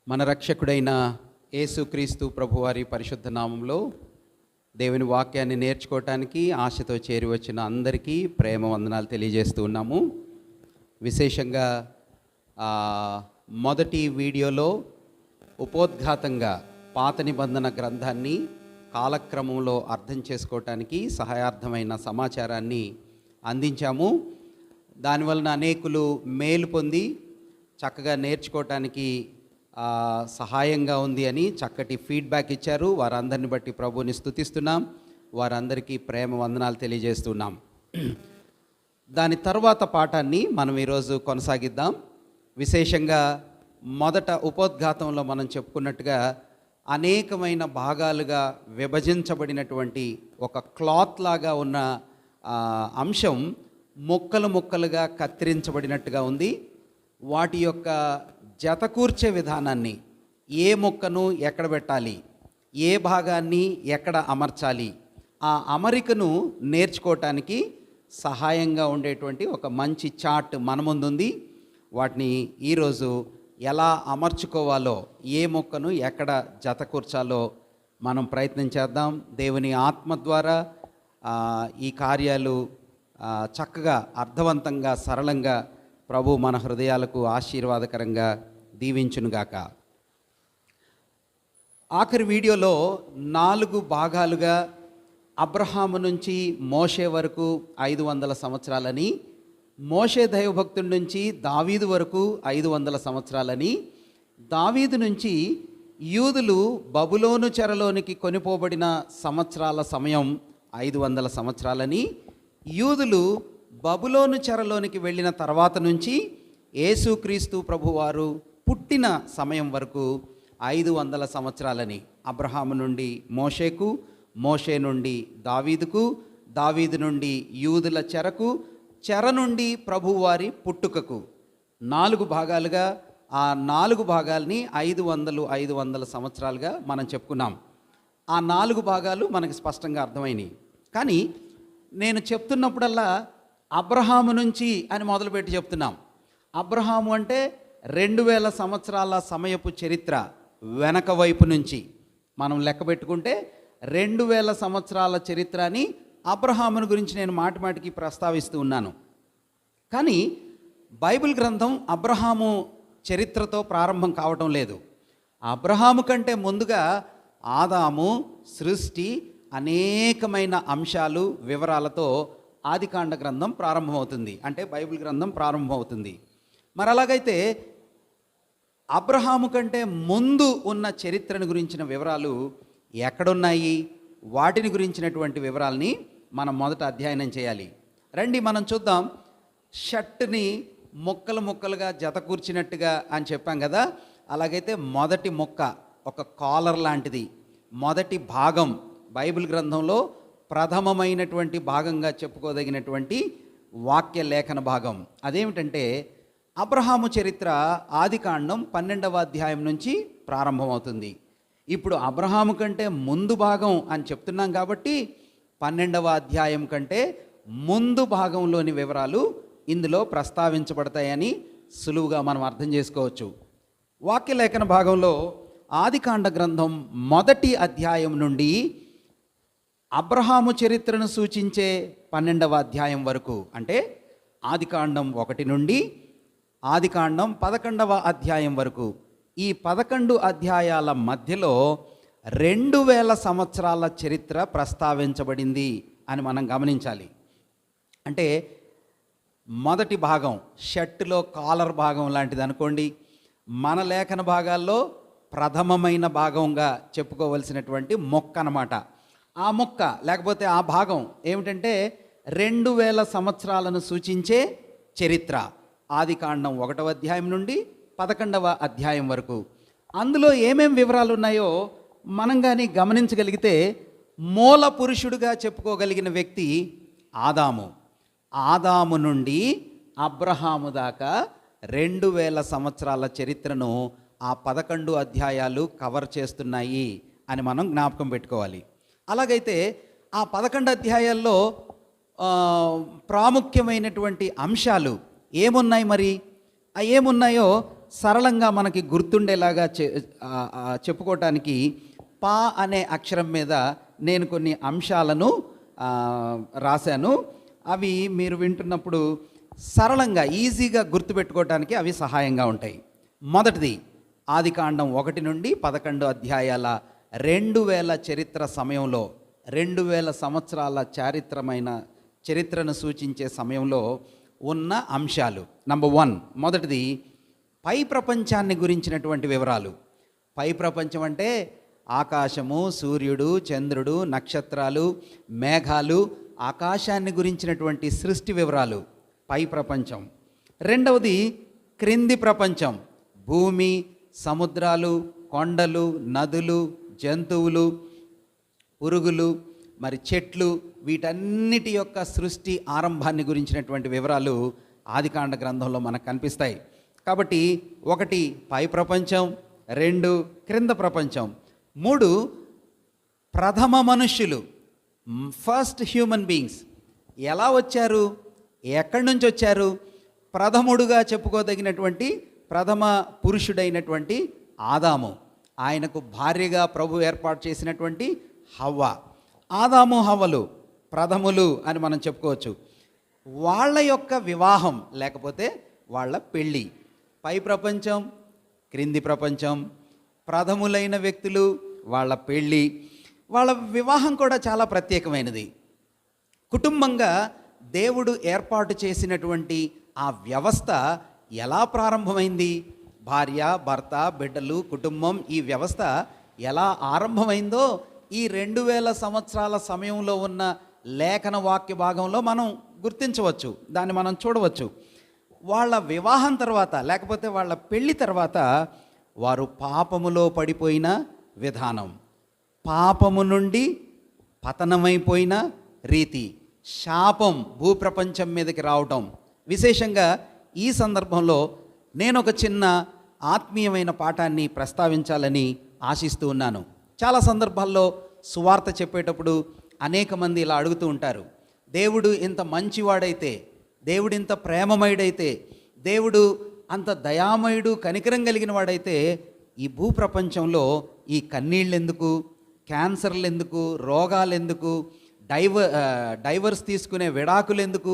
మన రక్షకుడైన యేసుక్రీస్తు ప్రభువారి పరిశుద్ధ నామంలో దేవుని వాక్యాన్ని నేర్చుకోవటానికి ఆశతో చేరి వచ్చిన అందరికీ ప్రేమ వందనాలు తెలియజేస్తూ ఉన్నాము. విశేషంగా మొదటి వీడియోలో ఉపోద్ఘాతంగా పాత నిబంధన గ్రంథాన్ని కాలక్రమంలో అర్థం చేసుకోవటానికి సహాయార్థమైన సమాచారాన్ని అందించాము. దానివలన అనేకులు మేలు పొంది చక్కగా నేర్చుకోవటానికి సహాయంగా ఉంది అని చక్కటి ఫీడ్బ్యాక్ ఇచ్చారు. వారందరిని బట్టి ప్రభువుని స్తుతిస్తున్నాం. వారందరికీ ప్రేమ వందనాలు తెలియజేస్తున్నాం. దాని తర్వాత పాఠాన్ని మనం ఈరోజు కొనసాగిద్దాం. విశేషంగా మొదట ఉపోద్ఘాతంలో మనం చెప్పుకున్నట్టుగా అనేకమైన భాగాలుగా విభజించబడినటువంటి ఒక క్లాత్ లాగా ఉన్న అంశం ముక్కలు ముక్కలుగా కత్తిరించబడినట్టుగా ఉంది. వాటి యొక్క జతకూర్చే విధానాన్ని, ఏ మొక్కను ఎక్కడ పెట్టాలి, ఏ భాగాన్ని ఎక్కడ అమర్చాలి, ఆ అమరికను నేర్చుకోవటానికి సహాయంగా ఉండేటువంటి ఒక మంచి చార్ట్ మన ముందుంది. వాటిని ఈరోజు ఎలా అమర్చుకోవాలో, ఏ మొక్కను ఎక్కడ జతకూర్చాలో మనం ప్రయత్నం చేద్దాం. దేవుని ఆత్మ ద్వారా ఈ కార్యాలు చక్కగా అర్థవంతంగా సరళంగా ప్రభు మన హృదయాలకు ఆశీర్వాదకరంగా దీవించునుగాక. ఆఖరి వీడియోలో 4 భాగాలుగా అబ్రహాము నుంచి మోషే వరకు 500 సంవత్సరాలని, మోషే దైవభక్తుడి నుంచి దావీదు వరకు 500 సంవత్సరాలని, దావీదు నుంచి యూదులు బబులోను చెరలోనికి కొనిపోబడిన సంవత్సరాల సమయం 500 సంవత్సరాలని, యూదులు బబులోను చెరలోనికి వెళ్ళిన తర్వాత నుంచి యేసుక్రీస్తు ప్రభువారు పుట్టిన సమయం వరకు 500 సంవత్సరాలని, అబ్రహాము నుండి మోషేకు, మోషే నుండి దావీదుకు, దావీదు నుండి యూదుల చెరకు, చెర నుండి ప్రభువారి పుట్టుకకు 4 భాగాలుగా, ఆ 4 భాగాల్ని 500 సంవత్సరాలుగా మనం చెప్పుకున్నాం. ఆ 4 భాగాలు మనకు స్పష్టంగా అర్థమైనవి. కానీ నేను చెప్తున్నప్పుడల్లా అబ్రహాము నుంచి అని మొదలుపెట్టి చెప్తున్నాం. అబ్రహాము అంటే 2000 సంవత్సరాల సమయపు చరిత్ర వెనక వైపు నుంచి మనం లెక్క పెట్టుకుంటే 2000 సంవత్సరాల చరిత్ర అని అబ్రహామును గురించి నేను మాటిమాటికి ప్రస్తావిస్తూ ఉన్నాను. కానీ బైబిల్ గ్రంథం అబ్రహాము చరిత్రతో ప్రారంభం కావటం లేదు. అబ్రహాము కంటే ముందుగా ఆదాము, సృష్టి, అనేకమైన అంశాలు, వివరాలతో ఆదికాండ గ్రంథం ప్రారంభమవుతుంది. అంటే బైబిల్ గ్రంథం ప్రారంభమవుతుంది. మరి అలాగైతే అబ్రహాము కంటే ముందు ఉన్న చరిత్రను గురించిన వివరాలు ఎక్కడున్నాయి? వాటిని గురించినటువంటి వివరాలని మనం మొదట అధ్యయనం చేయాలి. రండి మనం చూద్దాం. షర్ట్ని ముక్కలు ముక్కలుగా జతకూర్చినట్టుగా అని చెప్పాం కదా. అలాగైతే మొదటి ముక్క ఒక కాలర్ లాంటిది, మొదటి భాగం బైబిల్ గ్రంథంలో ప్రథమమైనటువంటి భాగంగా చెప్పుకోదగినటువంటి వాక్య లేఖన భాగం అదేమిటంటే అబ్రహాము చరిత్ర ఆదికాండం 12వ అధ్యాయం నుంచి ప్రారంభమవుతుంది. ఇప్పుడు అబ్రహాము కంటే ముందు భాగం అని చెప్తున్నాం కాబట్టి 12వ అధ్యాయం కంటే ముందు భాగంలోని వివరాలు ఇందులో ప్రస్తావించబడతాయని సులువుగా మనం అర్థం చేసుకోవచ్చు. వాక్య లేఖన భాగంలో ఆదికాండ గ్రంథం 1వ అధ్యాయం నుండి అబ్రహాము చరిత్రను సూచించే 12వ అధ్యాయం వరకు, అంటే ఆదికాండం 1 నుండి ఆదికాండం 11వ అధ్యాయం వరకు, ఈ 11 అధ్యాయాల మధ్యలో 2000 సంవత్సరాల చరిత్ర ప్రస్తావించబడింది అని మనం గమనించాలి. అంటే మొదటి భాగం షర్టులో కాలర్ భాగం లాంటిది అనుకోండి. మన లేఖన భాగాల్లో ప్రథమమైన భాగంగా చెప్పుకోవలసినటువంటి మొక్క అన్నమాట. ఆ మొక్క లేకపోతే ఆ భాగం ఏమిటంటే 2000 సంవత్సరాలను సూచించే చరిత్ర ఆదికాండం 1వ అధ్యాయం నుండి 11వ అధ్యాయం వరకు. అందులో ఏమేం వివరాలు ఉన్నాయో మనం కానీ గమనించగలిగితే మూల పురుషుడిగా చెప్పుకోగలిగిన వ్యక్తి ఆదాము. ఆదాము నుండి అబ్రహాము దాకా 2000 సంవత్సరాల చరిత్రను ఆ 11 అధ్యాయాలు కవర్ చేస్తున్నాయి అని మనం జ్ఞాపకం పెట్టుకోవాలి. అలాగైతే ఆ 11 అధ్యాయాల్లో ప్రాముఖ్యమైనటువంటి అంశాలు ఏమున్నాయి? మరి ఆ ఏమున్నాయో సరళంగా మనకి గుర్తుండేలాగా చెప్పుకోవటానికి పా అనే అక్షరం మీద నేను కొన్ని అంశాలను రాశాను. అవి మీరు వింటున్నప్పుడు సరళంగా ఈజీగా గుర్తుపెట్టుకోవటానికి అవి సహాయంగా ఉంటాయి. మొదటిది, ఆదికాండం 1 నుండి 11 అధ్యాయాల 2000 చరిత్ర సమయంలో, 2000 సంవత్సరాల చారిత్రమైన చరిత్రను సూచించే సమయంలో ఉన్న అంశాలు. నంబర్ 1, మొదటిది పై ప్రపంచాన్ని గురించినటువంటి వివరాలు. పై ప్రపంచం అంటే ఆకాశము, సూర్యుడు, చంద్రుడు, నక్షత్రాలు, మేఘాలు, ఆకాశాన్ని గురించినటువంటి సృష్టి వివరాలు పై ప్రపంచం. రెండవది క్రింది ప్రపంచం, భూమి, సముద్రాలు, కొండలు, నదులు, జంతువులు, పురుగులు, మరి చెట్లు, వీటన్నిటి యొక్క సృష్టి ఆరంభాన్ని గురించినటువంటి వివరాలు ఆదికాండ గ్రంథంలో మనకు కనిపిస్తాయి. కాబట్టి 1 పై ప్రపంచం, 2 క్రింద ప్రపంచం, 3 ప్రథమ మనుష్యులు, ఫస్ట్ హ్యూమన్ బీయింగ్స్ ఎలా వచ్చారు, ఎక్కడి నుంచి వచ్చారు. ప్రథముడుగా చెప్పుకోదగినటువంటి ప్రథమ పురుషుడైనటువంటి ఆదాము, ఆయనకు భార్యగా ప్రభు ఏర్పాటు చేసినటువంటి హవ్వ. ఆదాము హవ్వలు ప్రథములు అని మనం చెప్పుకోవచ్చు. వాళ్ళ యొక్క వివాహం లేకపోతే వాళ్ళ పెళ్ళి. పై ప్రపంచం, క్రింది ప్రపంచం, ప్రథములైన వ్యక్తులు, వాళ్ళ పెళ్ళి, వాళ్ళ వివాహం కూడా చాలా ప్రత్యేకమైనది. కుటుంబంగా దేవుడు ఏర్పాటు చేసినటువంటి ఆ వ్యవస్థ ఎలా ప్రారంభమైంది, భార్య, భర్త, బిడ్డలు, కుటుంబం, ఈ వ్యవస్థ ఎలా ఆరంభమైందో ఈ 2000 సంవత్సరాల సమయంలో ఉన్న లేఖన వాక్య భాగంలో మనం గుర్తించవచ్చు, దాన్ని మనం చూడవచ్చు. వాళ్ళ వివాహం తర్వాత లేకపోతే వాళ్ళ పెళ్ళి తర్వాత వారు పాపములో పడిపోయిన విధానం, పాపము నుండి పతనమైపోయిన రీతి, శాపం భూప్రపంచం మీదకి రావటం. విశేషంగా ఈ సందర్భంలో నేను ఒక చిన్న ఆత్మీయమైన పాఠాన్ని ప్రస్తావించాలని ఆశిస్తూ ఉన్నాను. చాలా సందర్భాల్లో సువార్త చెప్పేటప్పుడు అనేక మంది ఇలా అడుగుతూ ఉంటారు, దేవుడు ఇంత మంచివాడైతే, దేవుడు ఇంత ప్రేమమయుడైతే, దేవుడు అంత దయామయుడు, కనికరం కలిగిన వాడైతే ఈ భూప్రపంచంలో ఈ కన్నీళ్ళు ఎందుకు, క్యాన్సర్లు ఎందుకు, రోగాలు ఎందుకు, డైవర్స్ తీసుకునే విడాకులు ఎందుకు,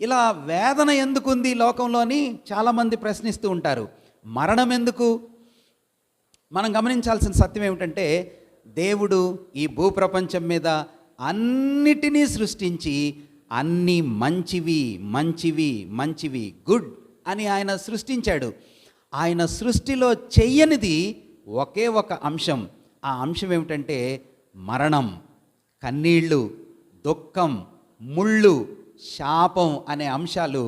ఇలా వేదన ఎందుకు ఉంది లోకంలో అని చాలామంది ప్రశ్నిస్తూ ఉంటారు. మరణం ఎందుకు? మనం గమనించాల్సిన సత్యం ఏమిటంటే, దేవుడు ఈ భూప్రపంచం మీద అన్నిటినీ సృష్టించి అన్నీ మంచివి మంచివి మంచివి గుడ్ అని ఆయన సృష్టించాడు. ఆయన సృష్టిలో చెయ్యనిది ఒకే ఒక అంశం. ఆ అంశం ఏమిటంటే మరణం, కన్నీళ్ళు, దుఃఖం, ముళ్ళు, శాపం అనే అంశాలు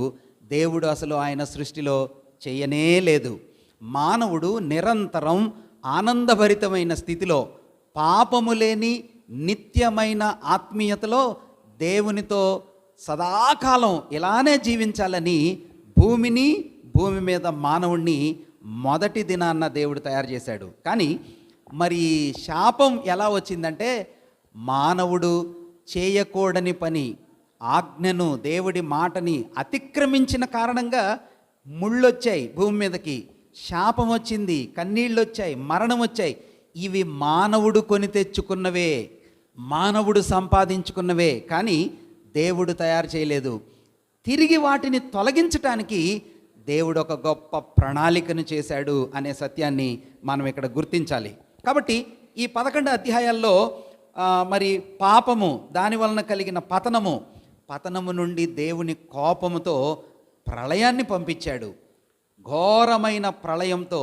దేవుడు అసలు ఆయన సృష్టిలో చేయనే లేదు. మానవుడు నిరంతరం ఆనందభరితమైన స్థితిలో, పాపము లేని నిత్యమైన ఆత్మీయతలో దేవునితో సదాకాలం ఇలానే జీవించాలని భూమిని, భూమి మీద మానవుణ్ణి మొదటి దినాన్న దేవుడు తయారు చేశాడు. కానీ మరి శాపం ఎలా వచ్చిందంటే, మానవుడు చేయకూడని పని, ఆజ్ఞను, దేవుడి మాటని అతిక్రమించిన కారణంగా ముళ్ళొచ్చాయి భూమి మీదకి, శాపం వచ్చింది, కన్నీళ్ళు వచ్చాయి, మరణం వచ్చాయి. ఇవి మానవుడు కొని తెచ్చుకున్నవే, మానవుడు సంపాదించుకున్నవే, కానీ దేవుడు తయారు చేయలేదు. తిరిగి వాటిని తొలగించటానికి దేవుడు ఒక గొప్ప ప్రణాళికను చేశాడు అనే సత్యాన్ని మనం ఇక్కడ గుర్తించాలి. కాబట్టి ఈ 11 అధ్యాయాల్లో మరి పాపము, దాని వలన కలిగిన పతనము నుండి దేవుని కోపముతో ప్రళయాన్ని పంపించాడు. ఘోరమైన ప్రళయంతో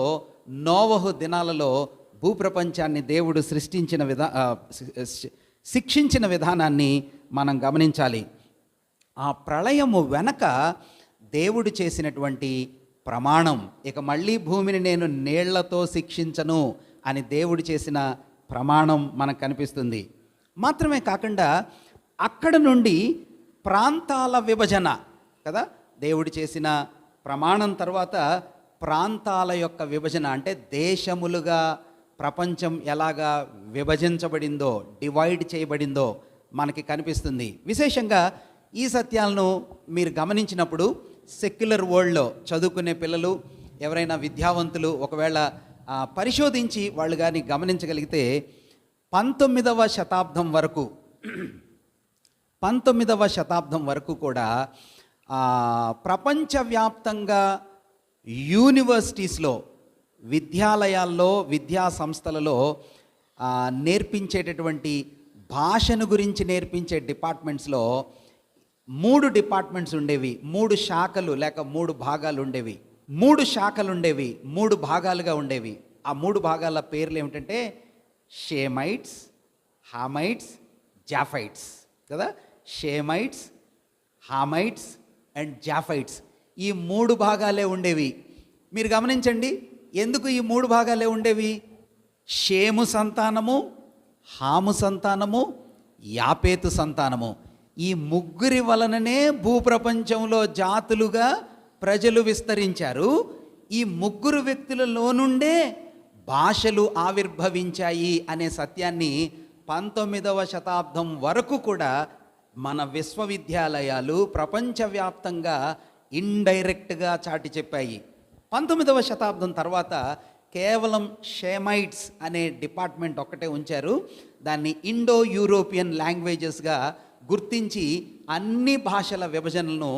నోవహు దినాలలో భూప్రపంచాన్ని దేవుడు శిక్షించిన విధానాన్ని మనం గమనించాలి. ఆ ప్రళయము వెనక దేవుడు చేసినటువంటి ప్రమాణం, ఇక మళ్ళీ భూమిని నేను నీళ్లతో శిక్షించను అని దేవుడు చేసిన ప్రమాణం మనకు కనిపిస్తుంది. మాత్రమే కాకుండా అక్కడ నుండి ప్రాంతాల విభజన కదా, దేవుడు చేసిన ప్రమాణం తర్వాత ప్రాంతాల యొక్క విభజన, అంటే దేశములుగా ప్రపంచం ఎలాగా విభజించబడిందో, డివైడ్ చేయబడిందో మనకి కనిపిస్తుంది. విశేషంగా ఈ సత్యాలను మీరు గమనించినప్పుడు సెక్యులర్ వరల్డ్లో చదువుకునే పిల్లలు, ఎవరైనా విద్యావంతులు ఒకవేళ పరిశోధించి వాళ్ళు కానీ గమనించగలిగితే 19వ శతాబ్దం వరకు కూడా ప్రపంచవ్యాప్తంగా యూనివర్సిటీస్లో, విద్యాలయాల్లో, విద్యా సంస్థలలో నేర్పించేటటువంటి భాషను గురించి నేర్పించే డిపార్ట్మెంట్స్లో 3 డిపార్ట్మెంట్స్ ఉండేవి. 3 శాఖలు లేక 3 భాగాలు ఉండేవి. 3 శాఖలు ఉండేవి, 3 భాగాలుగా ఉండేవి. ఆ 3 భాగాల పేర్లు ఏమిటంటే షేమైట్స్, హామైట్స్, జాఫైట్స్ కదా. షేమైట్స్, హామైట్స్ అండ్ జాఫైట్స్, ఈ 3 భాగాలే ఉండేవి. మీరు గమనించండి, ఎందుకు ఈ 3 భాగాలే ఉండేవి? షేము సంతానము, హాము సంతానము, యాపేతు సంతానము, ఈ ముగ్గురి వలననే భూప్రపంచంలో జాతులుగా ప్రజలు విస్తరించారు. ఈ ముగ్గురు వ్యక్తులలో నుండే భాషలు ఆవిర్భవించాయి అనే సత్యాన్ని 19వ శతాబ్దం వరకు కూడా మన విశ్వవిద్యాలయాలు ప్రపంచవ్యాప్తంగా ఇండైరెక్ట్గా చాటి చెప్పాయి. 19వ శతాబ్దం తర్వాత కేవలం షేమైట్స్ అనే డిపార్ట్మెంట్ ఒక్కటే ఉంచారు. దాన్ని ఇండో యూరోపియన్ లాంగ్వేజెస్గా గుర్తించి అన్ని భాషల విభజనలను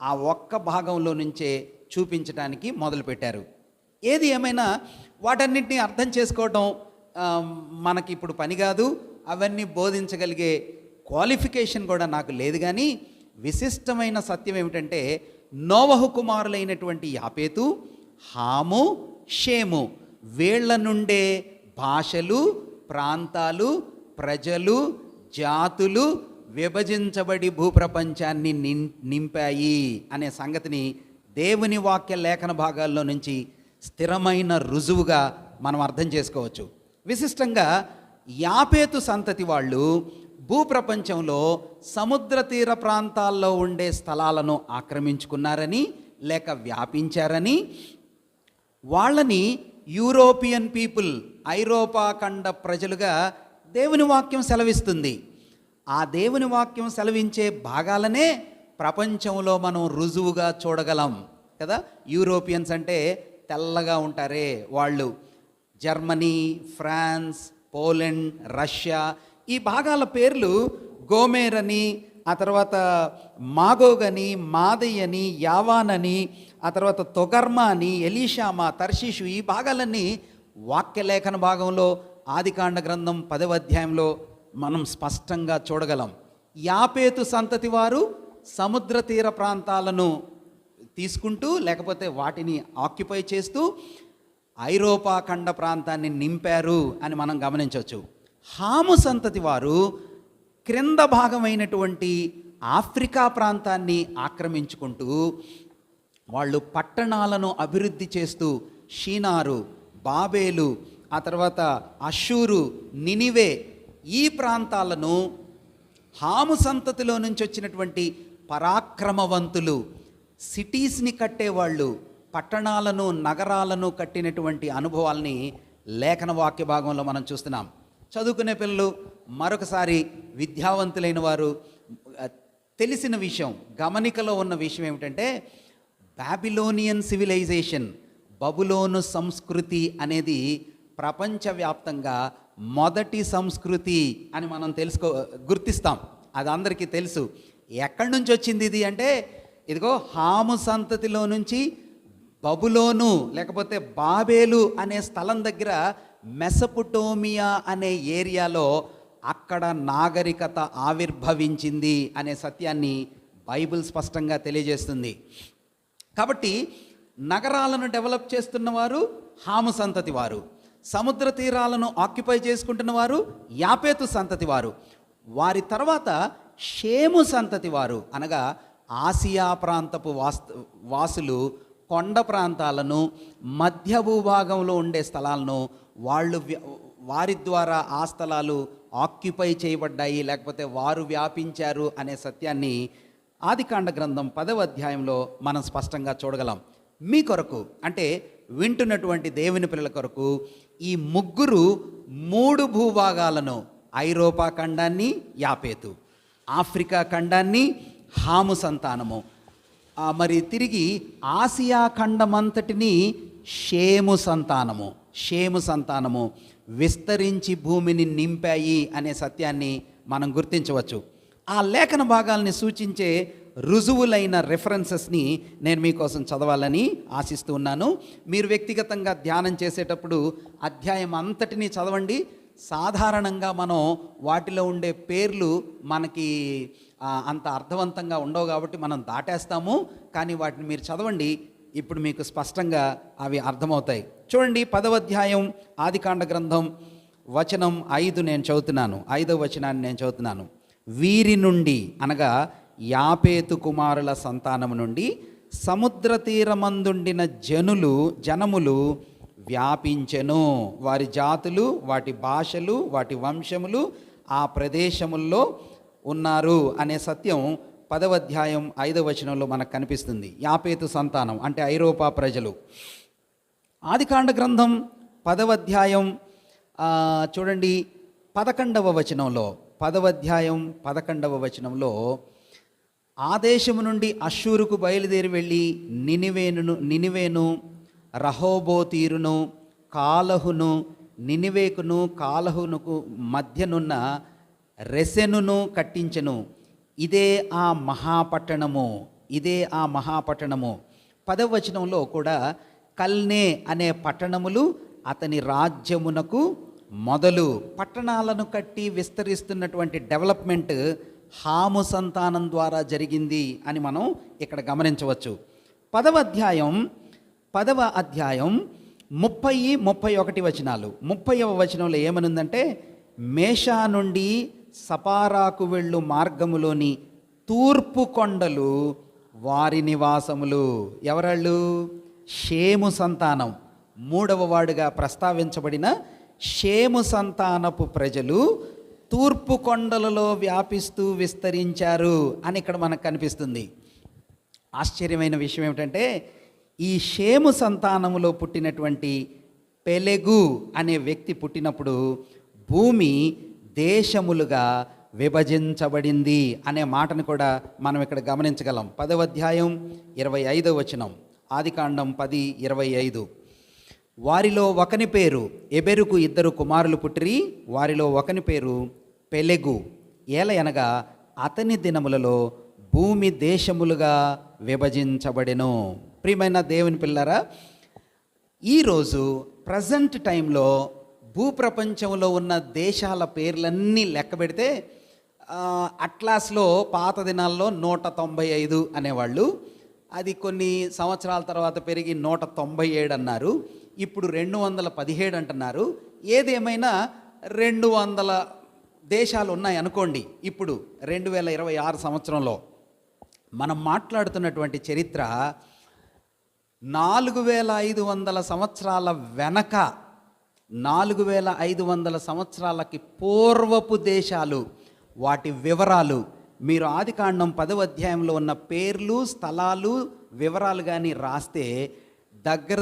ఆ ఒక్క భాగంలో నుంచే చూపించడానికి మొదలుపెట్టారు. ఏది ఏమైనా వాటన్నిటిని అర్థం చేసుకోవడం మనకి ఇప్పుడు పని కాదు. అవన్నీ బోధించగలిగే క్వాలిఫికేషన్ కూడా నాకు లేదు. కానీ విశిష్టమైన సత్యం ఏమిటంటే నోవహు కుమారులైనటువంటి యాపేతు, హాము, షేము, వీళ్ళ నుండే భాషలు, ప్రాంతాలు, ప్రజలు, జాతులు విభజించబడి భూప్రపంచాన్ని నింపాయి అనే సంగతిని దేవుని వాక్య లేఖన భాగాల్లో నుంచి స్థిరమైన రుజువుగా మనం అర్థం చేసుకోవచ్చు. విశిష్టంగా యాపేతు సంతతి వాళ్ళు భూప్రపంచంలో సముద్ర తీర ప్రాంతాల్లో ఉండే స్థలాలను ఆక్రమించుకున్నారని లేక వ్యాపించారని, వాళ్ళని యూరోపియన్ పీపుల్, ఐరోపా ఖండ ప్రజలుగా దేవుని వాక్యం సెలవిస్తుంది. ఆ దేవుని వాక్యం సెలవించే భాగాలనే ప్రపంచంలో మనం రుజువుగా చూడగలం కదా. యూరోపియన్స్ అంటే తెల్లగా ఉంటారే వాళ్ళు. జర్మనీ, ఫ్రాన్స్, పోలాండ్, రష్యా, ఈ భాగాల పేర్లు గోమేర్ అని, ఆ తర్వాత మాగోగ్ అని, మాదయ్ అని, యావాన్ అని, ఆ తర్వాత తొగర్మా అని, ఎలీషామా, తర్షీషు, ఈ భాగాలన్నీ వాక్యలేఖన భాగంలో ఆదికాండ గ్రంథం 10వ అధ్యాయంలో మనం స్పష్టంగా చూడగలం. యాపేతు సంతతి వారు సముద్ర తీర ప్రాంతాలను తీసుకుంటూ లేకపోతే వాటిని ఆక్యుపై చేస్తూ ఐరోపా ఖండ ప్రాంతాన్ని నింపారు అని మనం గమనించవచ్చు. హాము సంతతి వారు క్రింద భాగమైనటువంటి ఆఫ్రికా ప్రాంతాన్ని ఆక్రమించుకుంటూ వాళ్ళు పట్టణాలను అభివృద్ధి చేస్తూ షీనారు, బాబేలు, ఆ తర్వాత అషూరు, నినివే, ఈ ప్రాంతాలను హాము సంతతిలో నుంచి వచ్చినటువంటి పరాక్రమవంతులు, సిటీస్ని కట్టేవాళ్ళు, పట్టణాలను, నగరాలను కట్టినటువంటి అనుభవాల్ని లేఖన వాక్య భాగంలో మనం చూస్తున్నాం. చదువుకునే పిల్లలు, మరొకసారి విద్యావంతులైన వారు తెలిసిన విషయం, గమనికలో ఉన్న విషయం ఏమిటంటే బాబిలోనియన్ సివిలైజేషన్, బబులోను సంస్కృతి అనేది ప్రపంచవ్యాప్తంగా మొదటి సంస్కృతి అని మనం గుర్తిస్తాం. అది అందరికీ తెలుసు. ఎక్కడి నుంచి వచ్చింది ఇది అంటే, ఇదిగో హాము సంతతిలో నుంచి బబులోను లేకపోతే బాబేలు అనే స్థలం దగ్గర మెసొపొటేమియా అనే ఏరియాలో అక్కడ నాగరికత ఆవిర్భవించింది అనే సత్యాన్ని బైబిల్ స్పష్టంగా తెలియజేస్తుంది. కాబట్టి నగరాలను డెవలప్ చేస్తున్నవారు హాము సంతతి వారు, సముద్ర తీరాలను ఆక్యుపై చేసుకుంటున్న వారు యాపేతు సంతతి వారు. వారి తర్వాత షేము సంతతి వారు అనగా ఆసియా ప్రాంతపు వాసులు కొండ ప్రాంతాలను, మధ్య భూభాగంలో ఉండే స్థలాలను వారి ద్వారా ఆ స్థలాలు ఆక్యుపై చేయబడ్డాయి లేకపోతే వారు వ్యాపించారు అనే సత్యాన్ని ఆదికాండ గ్రంథం 10వ అధ్యాయంలో మనం స్పష్టంగా చూడగలం. మీ కొరకు అంటే వింటున్నటువంటి దేవుని పిల్లల కొరకు ఈ ముగ్గురు 3 భూభాగాలను, ఐరోపా ఖండాన్ని యాపేతు, ఆఫ్రికా ఖండాన్ని హాము సంతానము, మరి తిరిగి ఆసియా ఖండమంతటిని షేము సంతానము. షేము సంతానము విస్తరించి భూమిని నింపాయి అనే సత్యాన్ని మనం గుర్తించవచ్చు. ఆ లేఖన భాగాల్ని సూచించే రుజువులైన రెఫరెన్సెస్ని నేను మీకోసం చదవాలని ఆశిస్తూ ఉన్నాను. మీరు వ్యక్తిగతంగా ధ్యానం చేసేటప్పుడు అధ్యాయం అంతటినీ చదవండి. సాధారణంగా మనం వాటిలో ఉండే పేర్లు మనకి అంత అర్థవంతంగా ఉండవు కాబట్టి మనం దాటేస్తాము. కానీ వాటిని మీరు చదవండి, ఇప్పుడు మీకు స్పష్టంగా అవి అర్థమవుతాయి. చూడండి, 10వ అధ్యాయం ఆదికాండ గ్రంథం వచనం 5 నేను చదువుతున్నాను. 5వ వచనాన్ని నేను చదువుతున్నాను. వీరి నుండి అనగా యాపేతు కుమారుల సంతానము నుండి సముద్ర తీరమందుండిన జనములు వ్యాపించెను. వారి జాతులు, వాటి భాషలు, వాటి వంశములు ఆ ప్రదేశముల్లో ఉన్నారు అనే సత్యం 10వ అధ్యాయం 5వ వచనంలో మనకు కనిపిస్తుంది. యాపేతు సంతానం అంటే ఐరోపా ప్రజలు. ఆదికాండ గ్రంథం 10వ అధ్యాయం చూడండి 11వ వచనంలో, 10వ అధ్యాయం 11వ వచనంలో ఆ దేశము నుండి అష్షూరుకు బయలుదేరి వెళ్ళి నినివేను రహోబోతీరును కాలహును, నినివేకును కాలహునుకు మధ్యనున్న రెసెనును కట్టించెను. ఇదే ఆ మహాపట్టణము. 10వ వచనంలో కూడా కల్నే అనే పట్టణములు అతని రాజ్యమునకు మొదలు. పట్టణాలను కట్టి విస్తరిస్తున్నటువంటి డెవలప్మెంట్ హాము సంతానం ద్వారా జరిగింది అని మనం ఇక్కడ గమనించవచ్చు. 10వ అధ్యాయం 30-31 వచనాలు. 30వ వచనంలో ఏమనుందంటే, మేషా నుండి సపారాకు వెళ్ళు మార్గములోని తూర్పు కొండలు వారి నివాసములు. ఎవరాళ్ళు? షేము సంతానం. 3వ వాడుగా ప్రస్తావించబడిన షేము సంతానపు ప్రజలు తూర్పు కొండలలో వ్యాపిస్తూ విస్తరించారు అని ఇక్కడ మనకు కనిపిస్తుంది. ఆశ్చర్యమైన విషయం ఏమిటంటే, ఈ షేము సంతానములో పుట్టినటువంటి పెలెగు అనే వ్యక్తి పుట్టినప్పుడు భూమి దేశములుగా విభజించబడింది అనే మాటను కూడా మనం ఇక్కడ గమనించగలం. 10వ అధ్యాయం 25వ వచనం, ఆదికాండం 10:25. వారిలో ఒకని పేరు ఎబెరుకు 2 కుమారులు పుట్టిరి. వారిలో ఒకని పేరు పెలెగు. ఏలయనగా అతని దినములలో భూమి దేశములుగా విభజించబడెను. ప్రియమైన దేవుని పిల్లరా, ఈరోజు ప్రజెంట్ టైంలో భూప్రపంచంలో ఉన్న దేశాల పేర్లన్నీ లెక్క పెడితే అట్లాస్లో పాత దినాల్లో 195 అనేవాళ్ళు. అది కొన్ని సంవత్సరాల తర్వాత పెరిగి 197 అన్నారు. ఇప్పుడు 217 అంటున్నారు. ఏదేమైనా 200 దేశాలు ఉన్నాయి అనుకోండి. ఇప్పుడు 2026 సంవత్సరంలో మనం మాట్లాడుతున్నటువంటి చరిత్ర 4500 సంవత్సరాల వెనక, 4500 సంవత్సరాలకి పూర్వపు దేశాలు, వాటి వివరాలు మీరు ఆదికాండం 10వ అధ్యాయంలో ఉన్న పేర్లు, స్థలాలు, వివరాలు కానీ రాస్తే దగ్గర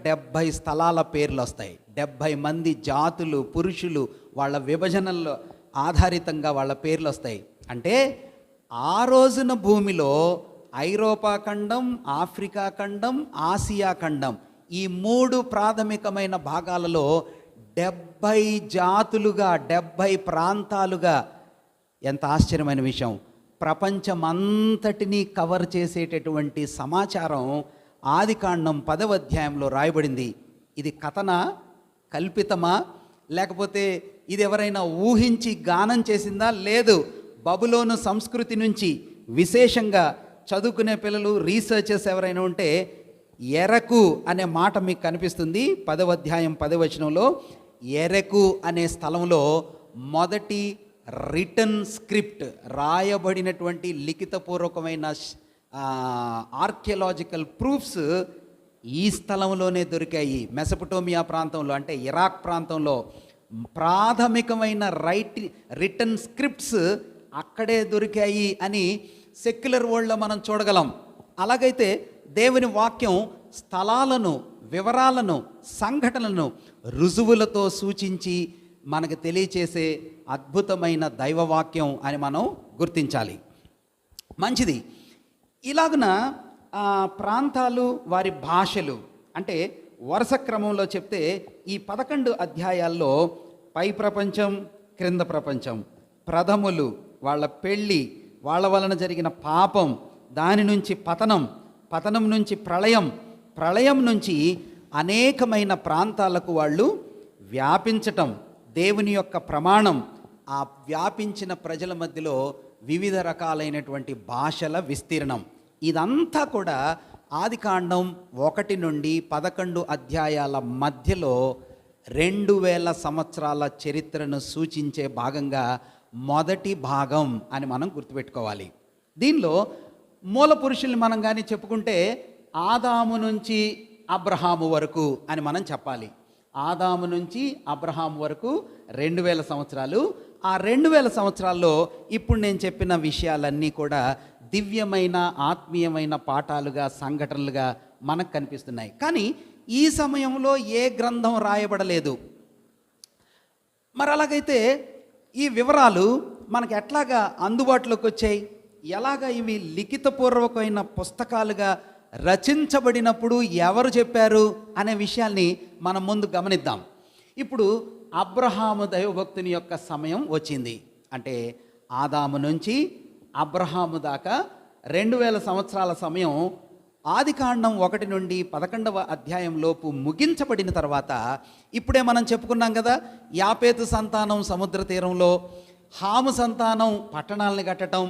70 స్థలాల పేర్లు వస్తాయి. 70 మంది జాతులు, పురుషులు, వాళ్ళ విభజనల్లో ఆధారితంగా వాళ్ళ పేర్లు వస్తాయి. అంటే ఆ రోజున భూమిలో ఐరోపా ఖండం, ఆఫ్రికా ఖండం, ఆసియా ఖండం, ఈ 3 ప్రాథమికమైన భాగాలలో 70 జాతులుగా, 70 ప్రాంతాలుగా. ఎంత ఆశ్చర్యమైన విషయం! ప్రపంచమంతటినీ కవర్ చేసేటటువంటి సమాచారం ఆదికాండం 10వ అధ్యాయంలో రాయబడింది. ఇది కథనా, కల్పితమా, లేకపోతే ఇది ఎవరైనా ఊహించి గానం చేసిందా? లేదు. బబులోను సంస్కృతి నుంచి విశేషంగా చదువుకునే పిల్లలు, రీసెర్చర్స్ ఎవరైనా ఉంటే ఎరకు అనే మాట మీకు కనిపిస్తుంది. 10వ అధ్యాయం 10వ వచనంలో ఎరకు అనే స్థలంలో మొదటి రిటన్ స్క్రిప్ట్, రాయబడినటువంటి లిఖితపూర్వకమైన ఆర్కియలాజికల్ ప్రూఫ్స్ ఈ స్థలంలోనే దొరికాయి. మెసొపొటేమియా ప్రాంతంలో, అంటే ఇరాక్ ప్రాంతంలో ప్రాథమికమైన రిటన్ స్క్రిప్ట్స్ అక్కడే దొరికాయి అని సెక్యులర్ వరల్డ్లో మనం చూడగలం. అలాగైతే దేవుని వాక్యం స్థలాలను, వివరాలను, సంఘటనలను రుజువులతో సూచించి మనకు తెలియచేసే అద్భుతమైన దైవవాక్యం అని మనం గుర్తించాలి. మంచిది. ఇలాగున ప్రాంతాలు, వారి భాషలు, అంటే వరుస క్రమంలో చెప్తే ఈ 11 అధ్యాయాల్లో పై ప్రపంచం, క్రింద ప్రపంచం, ప్రథములు, వాళ్ళ పెళ్ళి, వాళ్ళ వలన జరిగిన పాపం, దాని నుంచి పతనం, పతనం నుంచి ప్రళయం, ప్రళయం నుంచి అనేకమైన ప్రాంతాలకు వాళ్ళు వ్యాపించటం, దేవుని యొక్క ప్రమాణం, ఆ వ్యాపించిన ప్రజల మధ్యలో వివిధ రకాలైనటువంటి భాషల విస్తీర్ణం, ఇదంతా కూడా ఆదికాండం 1 నుండి 11 అధ్యాయాల మధ్యలో 2000 సంవత్సరాల చరిత్రను సూచించే భాగంగా మొదటి భాగం అని మనం గుర్తుపెట్టుకోవాలి. దీనిలో మూల పురుషుల్ని మనం కానీ చెప్పుకుంటే ఆదాము నుంచి అబ్రహాము వరకు అని మనం చెప్పాలి. ఆదాము నుంచి అబ్రహాము వరకు 2000 సంవత్సరాలు. ఆ 2000 సంవత్సరాల్లో ఇప్పుడు నేను చెప్పిన విషయాలన్నీ కూడా దివ్యమైన ఆత్మీయమైన పాఠాలుగా, సంఘటనలుగా మనకు కనిపిస్తున్నాయి. కానీ ఈ సమయంలో ఏ గ్రంథం రాయబడలేదు. మరి అలాగైతే ఈ వివరాలు మనకు ఎట్లాగా అందుబాటులోకి వచ్చాయి? ఎలాగా ఇవి లిఖితపూర్వకమైన పుస్తకాలుగా రచించబడినప్పుడు ఎవరు చెప్పారు అనే విషయాల్ని మనం ముందు గమనిద్దాం. ఇప్పుడు అబ్రహాము దైవభక్తుని యొక్క సమయం వచ్చింది. అంటే ఆదాము నుంచి అబ్రహాము దాకా 2000 సంవత్సరాల సమయం ఆదికాండం 1 నుండి 11వ అధ్యాయంలోపు ముగించబడిన తర్వాత ఇప్పుడే మనం చెప్పుకున్నాం కదా, యాపేతు సంతానం సముద్ర తీరంలో, హాము సంతానం పట్టణాలని కట్టడం,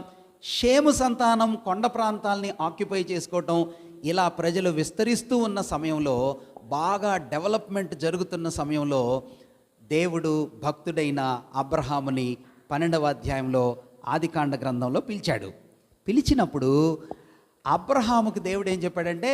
షేము సంతానం కొండ ప్రాంతాలని ఆక్యుపై చేసుకోవటం, ఇలా ప్రజలు విస్తరిస్తూ ఉన్న సమయంలో, బాగా డెవలప్మెంట్ జరుగుతున్న సమయంలో దేవుడు భక్తుడైన అబ్రహాముని 12వ అధ్యాయంలో ఆదికాండ గ్రంథంలో పిలిచాడు. పిలిచినప్పుడు అబ్రహాముకు దేవుడు ఏం చెప్పాడంటే,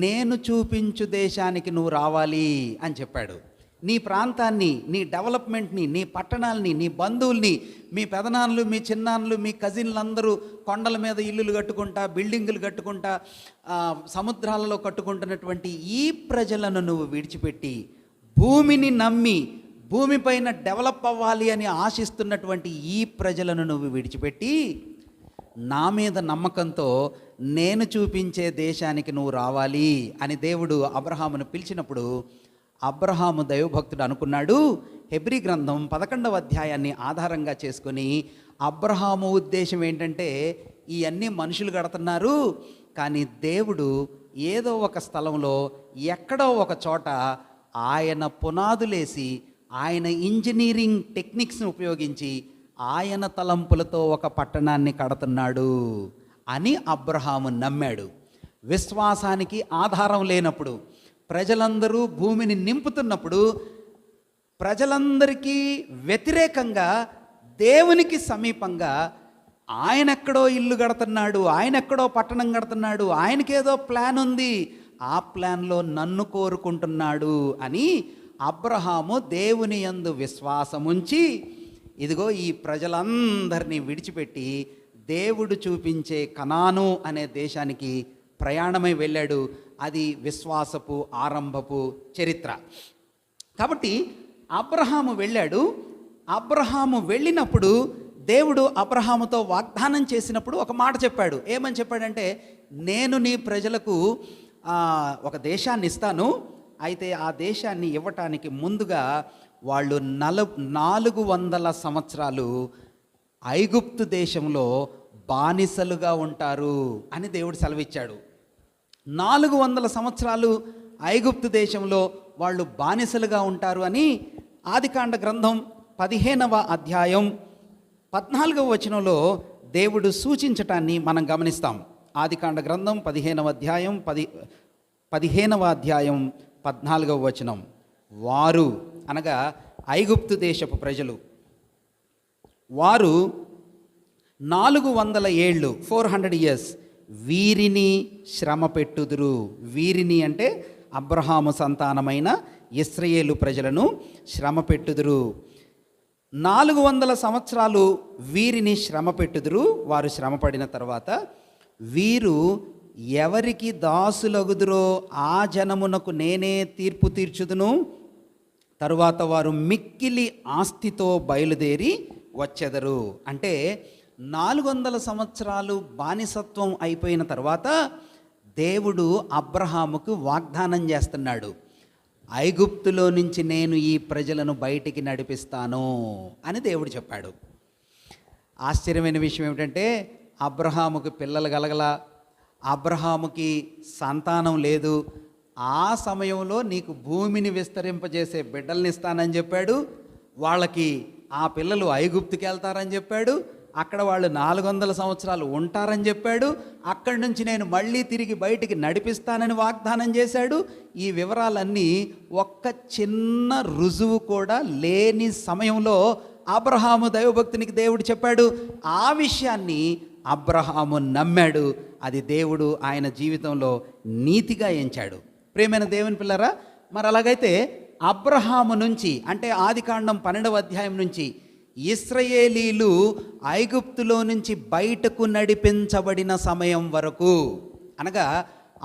నేను చూపించు దేశానికి నువ్వు రావాలి అని చెప్పాడు. నీ ప్రాంతాన్ని, నీ డెవలప్మెంట్ని, నీ పట్టణాలని, నీ బంధువుల్ని, మీ పెదనాన్నలు, మీ చిన్నాన్నలు, మీ కజిన్లు అందరూ కొండల మీద ఇల్లులు కట్టుకుంటా, బిల్డింగులు కట్టుకుంటా, సముద్రాలలో కట్టుకుంటున్నటువంటి ఈ ప్రజలను నువ్వు విడిచిపెట్టి, భూమిని నమ్మి భూమిపైన డెవలప్ అవ్వాలి అని ఆశిస్తున్నటువంటి ఈ ప్రజలను నువ్వు విడిచిపెట్టి నా మీద నమ్మకంతో నేను చూపించే దేశానికి నువ్వు రావాలి అని దేవుడు అబ్రహామును పిలిచినప్పుడు అబ్రహాము దైవభక్తుడు అనుకున్నాడు. హెబ్రీ గ్రంథం 11వ అధ్యాయాన్ని ఆధారంగా చేసుకొని అబ్రహాము ఉద్దేశం ఏంటంటే, ఇవన్నీ మనుషులు కడుతున్నారు, కానీ దేవుడు ఏదో ఒక స్థలంలో ఎక్కడో ఒక చోట ఆయన పునాదులేసి, ఆయన ఇంజనీరింగ్ టెక్నిక్స్ని ఉపయోగించి ఆయన తలంపులతో ఒక పట్టణాన్ని కడుతున్నాడు అని అబ్రహాము నమ్మాడు. విశ్వాసానికి ఆధారం లేనప్పుడు, ప్రజలందరూ భూమిని నింపుతున్నప్పుడు, ప్రజలందరికీ వ్యతిరేకంగా దేవునికి సమీపంగా ఆయన ఎక్కడో ఇల్లు కడుతున్నాడు, ఆయన ఎక్కడో పట్టణం కడుతున్నాడు, ఆయనకేదో ప్లాన్ ఉంది, ఆ ప్లాన్లో నన్ను కోరుకుంటున్నాడు అని అబ్రహాము దేవుని యందు విశ్వాసముంచి, ఇదిగో ఈ ప్రజలందరినీ విడిచిపెట్టి దేవుడు చూపించే కనాను అనే దేశానికి ప్రయాణమై వెళ్ళాడు. అది విశ్వాసపు ఆరంభపు చరిత్ర. కాబట్టి అబ్రహాము వెళ్ళాడు. అబ్రహాము వెళ్ళినప్పుడు దేవుడు అబ్రహాముతో వాగ్దానం చేసినప్పుడు ఒక మాట చెప్పాడు. ఏమని చెప్పాడంటే, నేను నీ ప్రజలకు ఒక దేశాన్ని ఇస్తాను, అయితే ఆ దేశాన్ని ఇవ్వటానికి ముందుగా వాళ్ళు 400 సంవత్సరాలు ఐగుప్తు దేశంలో బానిసలుగా ఉంటారు అని దేవుడు సెలవిచ్చాడు. 400 సంవత్సరాలు ఐగుప్తు దేశంలో వాళ్ళు బానిసలుగా ఉంటారు అని ఆదికాండ గ్రంథం 15వ అధ్యాయం 14వ వచనంలో దేవుడు సూచించటాన్ని మనం గమనిస్తాం. ఆదికాండ గ్రంథం 15వ అధ్యాయం 14వ వచనం, వారు అనగా ఐగుప్తు దేశపు ప్రజలు, వారు 400 ఏళ్ళు 400 years వీరిని శ్రమ పెట్టుదురు. వీరిని అంటే అబ్రహాము సంతానమైన ఇశ్రాయేలు ప్రజలను శ్రమ పెట్టుదురు. 400 సంవత్సరాలు వీరిని శ్రమ పెట్టుదురు. వారు శ్రమ పడిన తర్వాత వీరు ఎవరికి దాసులగుదురో ఆ జనమునకు నేనే తీర్పు తీర్చుదును. తరువాత వారు మిక్కిలి ఆస్తితో బయలుదేరి వచ్చెదరు. అంటే 400 సంవత్సరాలు బానిసత్వం అయిపోయిన తర్వాత దేవుడు అబ్రహాముకు వాగ్దానం చేస్తున్నాడు. ఐగుప్తులో నుంచి నేను ఈ ప్రజలను బయటికి నడిపిస్తాను అని దేవుడు చెప్పాడు. ఆశ్చర్యమైన విషయం ఏమిటంటే అబ్రహాముకి పిల్లలు కలగల, అబ్రహాముకి సంతానం లేదు. ఆ సమయంలో నీకు భూమిని విస్తరింపజేసే బిడ్డల్ని ఇస్తానని చెప్పాడు. వాళ్ళకి ఆ పిల్లలు ఐగుప్తుకి వెళ్తారని చెప్పాడు. అక్కడ వాళ్ళు 400 సంవత్సరాలు ఉంటారని చెప్పాడు. అక్కడి నుంచి నేను మళ్ళీ తిరిగి బయటికి నడిపిస్తానని వాగ్దానం చేశాడు. ఈ వివరాలన్నీ ఒక్క చిన్న రుజువు కూడా లేని సమయంలో అబ్రహాము దైవభక్తునికి దేవుడు చెప్పాడు. ఆ విషయాన్ని అబ్రహాము నమ్మాడు. అది దేవుడు ఆయన జీవితంలో నీతిగా ఎంచాడు. ప్రియమైన దేవుని పిల్లరా, మరి అలాగైతే అబ్రహాము నుంచి, అంటే ఆదికాండం 12వ అధ్యాయం నుంచి ఇశ్రాయేలీలు ఐగుప్తులో నుంచి బయటకు నడిపించబడిన సమయం వరకు, అనగా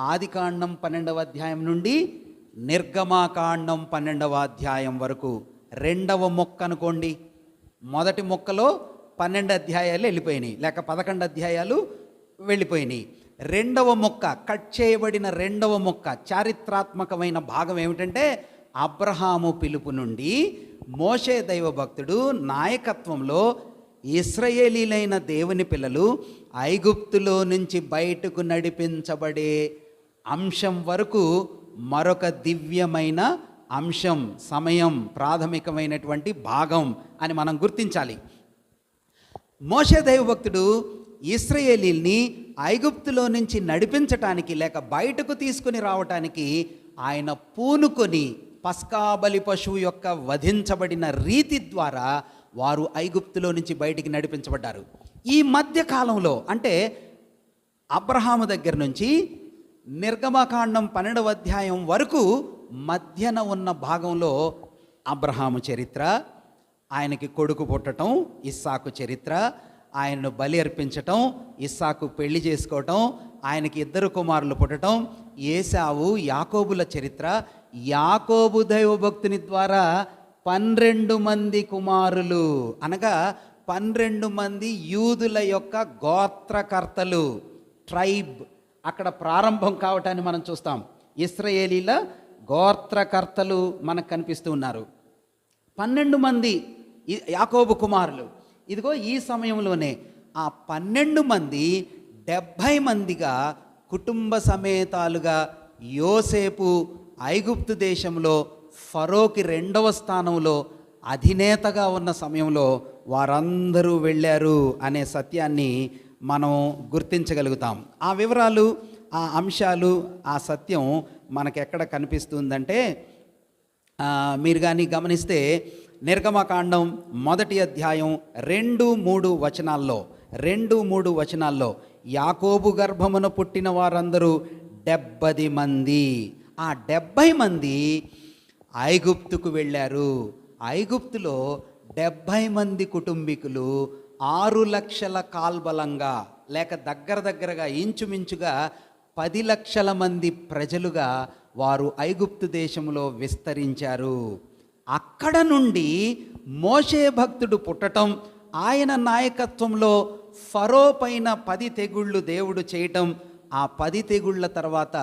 ఆదికాండం 12వ అధ్యాయం నుండి నిర్గమాకాండం 12వ అధ్యాయం వరకు 2వ మొక్క అనుకోండి. మొదటి మొక్కలో 12 అధ్యాయాలు వెళ్ళిపోయినాయి, లేక 11 అధ్యాయాలు వెళ్ళిపోయినాయి. 2వ మొక్క, కట్ చేయబడిన 2వ మొక్క, చారిత్రాత్మకమైన భాగం ఏమిటంటే అబ్రహాము పిలుపు నుండి మోషే దైవభక్తుడు నాయకత్వంలో ఇశ్రాయేలీలైన దేవుని పిల్లలు ఐగుప్తులో నుంచి బయటకు నడిపించబడే అంశం వరకు మరొక దివ్యమైన అంశం, సమయం, ప్రాథమికమైనటువంటి భాగం అని మనం గుర్తించాలి. మోషే దైవభక్తుడు ఇశ్రాయేలీల్ని ఐగుప్తులో నుంచి నడిపించటానికి, లేక బయటకు తీసుకుని రావటానికి ఆయన పూనుకొని పస్కా బలి పశువు యొక్క వధించబడిన రీతి ద్వారా వారు ఐగుప్తులో నుంచి బయటికి నడిపించబడ్డారు. ఈ మధ్య కాలంలో, అంటే అబ్రహాము దగ్గర నుంచి నిర్గమకాండం 12వ అధ్యాయం వరకు మధ్యన ఉన్న భాగంలో అబ్రహాము చరిత్ర, ఆయనకి కొడుకు పుట్టడం ఇస్సాకు చరిత్ర, ఆయనను బలి అర్పించటం, ఇస్సాకు పెళ్లి చేసుకోవటం, ఆయనకి 2 కుమారులు పుట్టడం, ఏశావు యాకోబుల చరిత్ర, యాకోబు దైవభక్తుని ద్వారా 12 మంది కుమారులు, అనగా 12 మంది యూదుల యొక్క గోత్రకర్తలు, ట్రైబ్ అక్కడ ప్రారంభం కావటాన్ని మనం చూస్తాం. ఇశ్రాయేలీల గోత్రకర్తలు మనకు కనిపిస్తూ ఉన్నారు. 12 మంది యాకోబు కుమారులు. ఇదిగో ఈ సమయంలోనే ఆ 12 మంది 70 మందిగా కుటుంబ సమేతాలుగా యోసేపు ఐగుప్తు దేశంలో ఫరోకి 2వ స్థానంలో అధినేతగా ఉన్న సమయంలో వారందరూ వెళ్ళారు అనే సత్యాన్ని మనం గుర్తించగలుగుతాం. ఆ వివరాలు, ఆ అంశాలు, ఆ సత్యం మనకెక్కడ కనిపిస్తుందంటే, మీరు కానీ గమనిస్తే నిర్గమకాండం 1వ అధ్యాయం 2-3 వచనాల్లో యాకోబు గర్భమున పుట్టిన వారందరూ 70 మంది. ఆ 70 మంది ఐగుప్తుకు వెళ్ళారు. ఐగుప్తులో 70 మంది కుటుంబీకులు 6 లక్షల కాల్బలంగా, లేక దగ్గరగా ఇంచుమించుగా 10 లక్షల మంది ప్రజలుగా వారు ఐగుప్తు దేశంలో విస్తరించారు. అక్కడ నుండి మోషే భక్తుడు పుట్టటం, ఆయన నాయకత్వంలో ఫరో పైన 10 తెగుళ్ళు దేవుడు చేయటం, ఆ 10 తెగుళ్ళ తర్వాత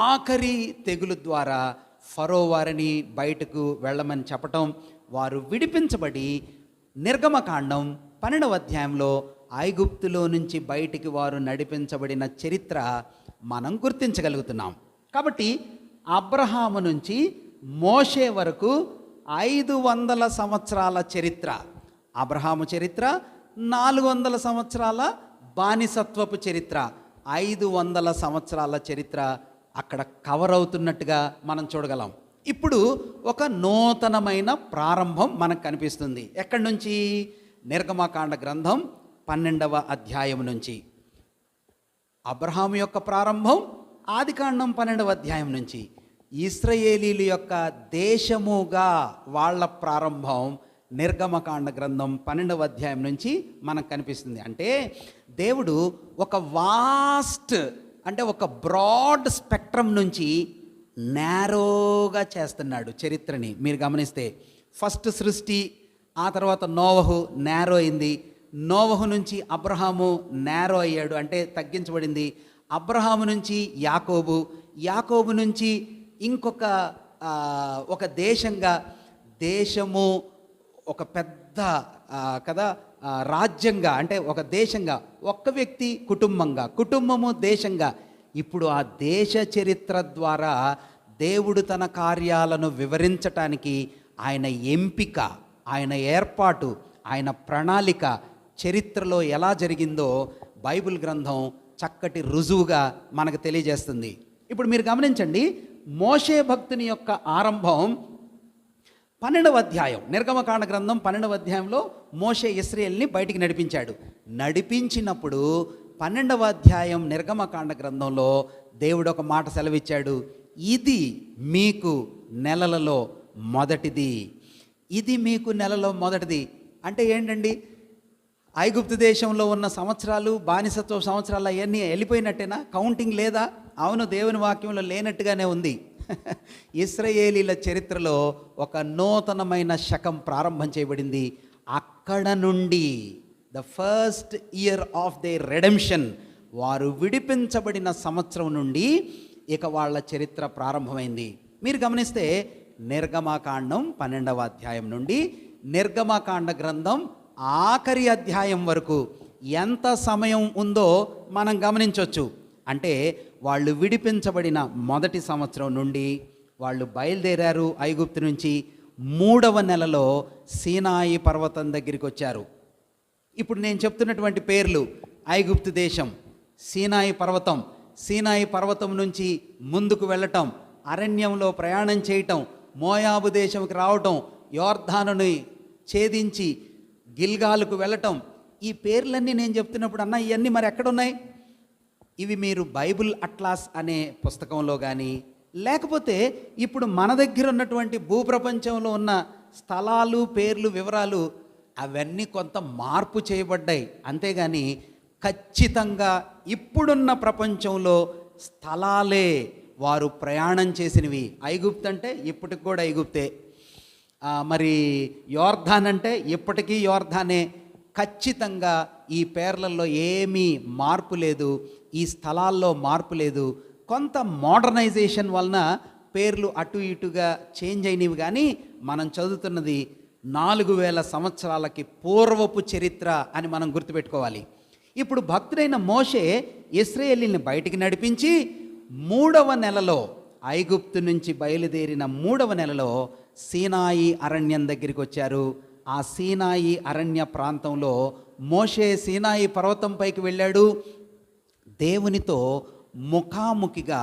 ఆఖరి తెగులు ద్వారా ఫరో వారిని బయటకు వెళ్ళమని చెప్పటం, వారు విడిపించబడి నిర్గమకాండం 12వ అధ్యాయంలో ఐగుప్తులో నుంచి బయటికి వారు నడిపించబడిన చరిత్ర మనం గుర్తించగలుగుతున్నాం. కాబట్టి అబ్రహాము నుంచి మోషే వరకు 500 సంవత్సరాల చరిత్ర, అబ్రహాము చరిత్ర, 400 సంవత్సరాల బానిసత్వపు చరిత్ర, 500 సంవత్సరాల చరిత్ర అక్కడ కవర్ అవుతున్నట్టుగా మనం చూడగలం. ఇప్పుడు ఒక నూతనమైన ప్రారంభం మనకు కనిపిస్తుంది. ఎక్కడి నుంచి? నిర్గమకాండ గ్రంథం 12వ అధ్యాయం నుంచి. అబ్రహాము యొక్క ప్రారంభం ఆదికాండం 12వ అధ్యాయం నుంచి. ఇశ్రాయేలీల యొక్క దేశముగా వాళ్ళ ప్రారంభం నిర్గమకాండ గ్రంథం 12వ అధ్యాయం నుంచి మనకు కనిపిస్తుంది. అంటే దేవుడు ఒక వాస్ట్, అంటే ఒక బ్రాడ్ స్పెక్ట్రమ్ నుంచి నేరోగా చేస్తున్నాడు చరిత్రని. మీరు గమనిస్తే ఫస్ట్ సృష్టి, ఆ తర్వాత నోవహు నేరో అయింది. నోవహు నుంచి అబ్రహాము నేరో అయ్యాడు, అంటే తగ్గించబడింది. అబ్రహాము నుంచి యాకోబు, యాకోబు నుంచి ఇంకొక ఒక దేశంగా, దేశము ఒక పెద్ద కదా రాజ్యంగా, అంటే ఒక దేశంగా, ఒక్క వ్యక్తి కుటుంబంగా, కుటుంబము దేశంగా. ఇప్పుడు ఆ దేశ చరిత్ర ద్వారా దేవుడు తన కార్యాలను వివరించటానికి ఆయన ఎంపిక, ఆయన ఏర్పాటు, ఆయన ప్రణాళిక చరిత్రలో ఎలా జరిగిందో బైబిల్ గ్రంథం చక్కటి రుజువుగా మనకు తెలియజేస్తుంది. ఇప్పుడు మీరు గమనించండి, మోషే భక్తుని యొక్క ఆరంభం 12వ అధ్యాయం, నిర్గమకాండ గ్రంథం 12వ అధ్యాయంలో మోషే ఇశ్రాయేలుని బయటికి నడిపించినప్పుడు 12వ అధ్యాయం నిర్గమకాండ గ్రంథంలో దేవుడు ఒక మాట సెలవిచ్చాడు, ఇది మీకు నెలలలో మొదటిది. ఇది మీకు నెలలో మొదటిది అంటే ఏంటండి? ఐగుప్తు దేశంలో ఉన్న సంవత్సరాలు, బానిసత్వ సంవత్సరాలు అవన్నీ వెళ్ళిపోయినట్టేనా? కౌంటింగ్ లేదా? అవును, దేవుని వాక్యంలో లేనట్టుగానే ఉంది. ఇశ్రాయేలీల చరిత్రలో ఒక నూతనమైన శకం ప్రారంభం చేయబడింది. అక్కడ నుండి the first year of they redemption, వారు విడిపించబడిన సంవత్సరం నుండి ఇక వాళ్ళ చరిత్ర ప్రారంభమైంది. మీరు గమనిస్తే నిర్గమకాండం 12వ అధ్యాయం నుండి నిర్గమకాండ గ్రంథం ఆఖరి అధ్యాయం వరకు ఎంత సమయం ఉందో మనం గమనించవచ్చు. అంటే వాళ్ళు విడిపించబడిన మొదటి సంవత్సరం నుండి వాళ్ళు బయలుదేరారు ఐగుప్తు నుంచి. 3వ నెలలో సీనాయి పర్వతం దగ్గరికి వచ్చారు. ఇప్పుడు నేను చెప్తున్నటువంటి పేర్లు: ఐగుప్తు దేశం, సీనాయి పర్వతం, సీనాయి పర్వతం నుంచి ముందుకు వెళ్ళటం, అరణ్యంలో ప్రయాణం చేయటం, మోయాబు దేశంకి రావటం, యోర్ధానుని ఛేదించి గిల్గాలుకు వెళ్ళటం. ఈ పేర్లన్నీ నేను చెప్తున్నప్పుడు అన్న ఇవన్నీ మరి ఎక్కడున్నాయి? ఇవి మీరు బైబిల్ అట్లాస్ అనే పుస్తకంలో కానీ, లేకపోతే ఇప్పుడు మన దగ్గర ఉన్నటువంటి భూప్రపంచంలో ఉన్న స్థలాలు, పేర్లు, వివరాలు అవన్నీ కొంత మార్పు చేయబడ్డాయి. అంతేగాని ఖచ్చితంగా ఇప్పుడున్న ప్రపంచంలో స్థలాలే వారు ప్రయాణం చేసినవి. ఐగుప్తు అంటే ఇప్పటికి కూడా ఐగుప్తే, మరి యోర్ధాన్ అంటే ఇప్పటికీ యోర్ధానే. ఖచ్చితంగా ఈ పేర్లలో ఏమీ మార్పు లేదు, ఈ స్థలాల్లో మార్పు లేదు. కొంత మోడర్నైజేషన్ వలన పేర్లు అటు ఇటుగా చేంజ్ అయినవి, కానీ మనం చదువుతున్నది 4000 సంవత్సరాలకి పూర్వపు చరిత్ర అని మనం గుర్తుపెట్టుకోవాలి. ఇప్పుడు భక్తుడైన మోషే ఇశ్రాయేలీని బయటికి నడిపించి 3వ నెలలో, ఐగుప్తు నుంచి బయలుదేరిన 3వ నెలలో సీనాయి అరణ్యం దగ్గరికి వచ్చారు. ఆ సీనాయి అరణ్య ప్రాంతంలో మోషే సీనాయి పర్వతం పైకి వెళ్ళాడు. దేవునితో ముఖాముఖిగా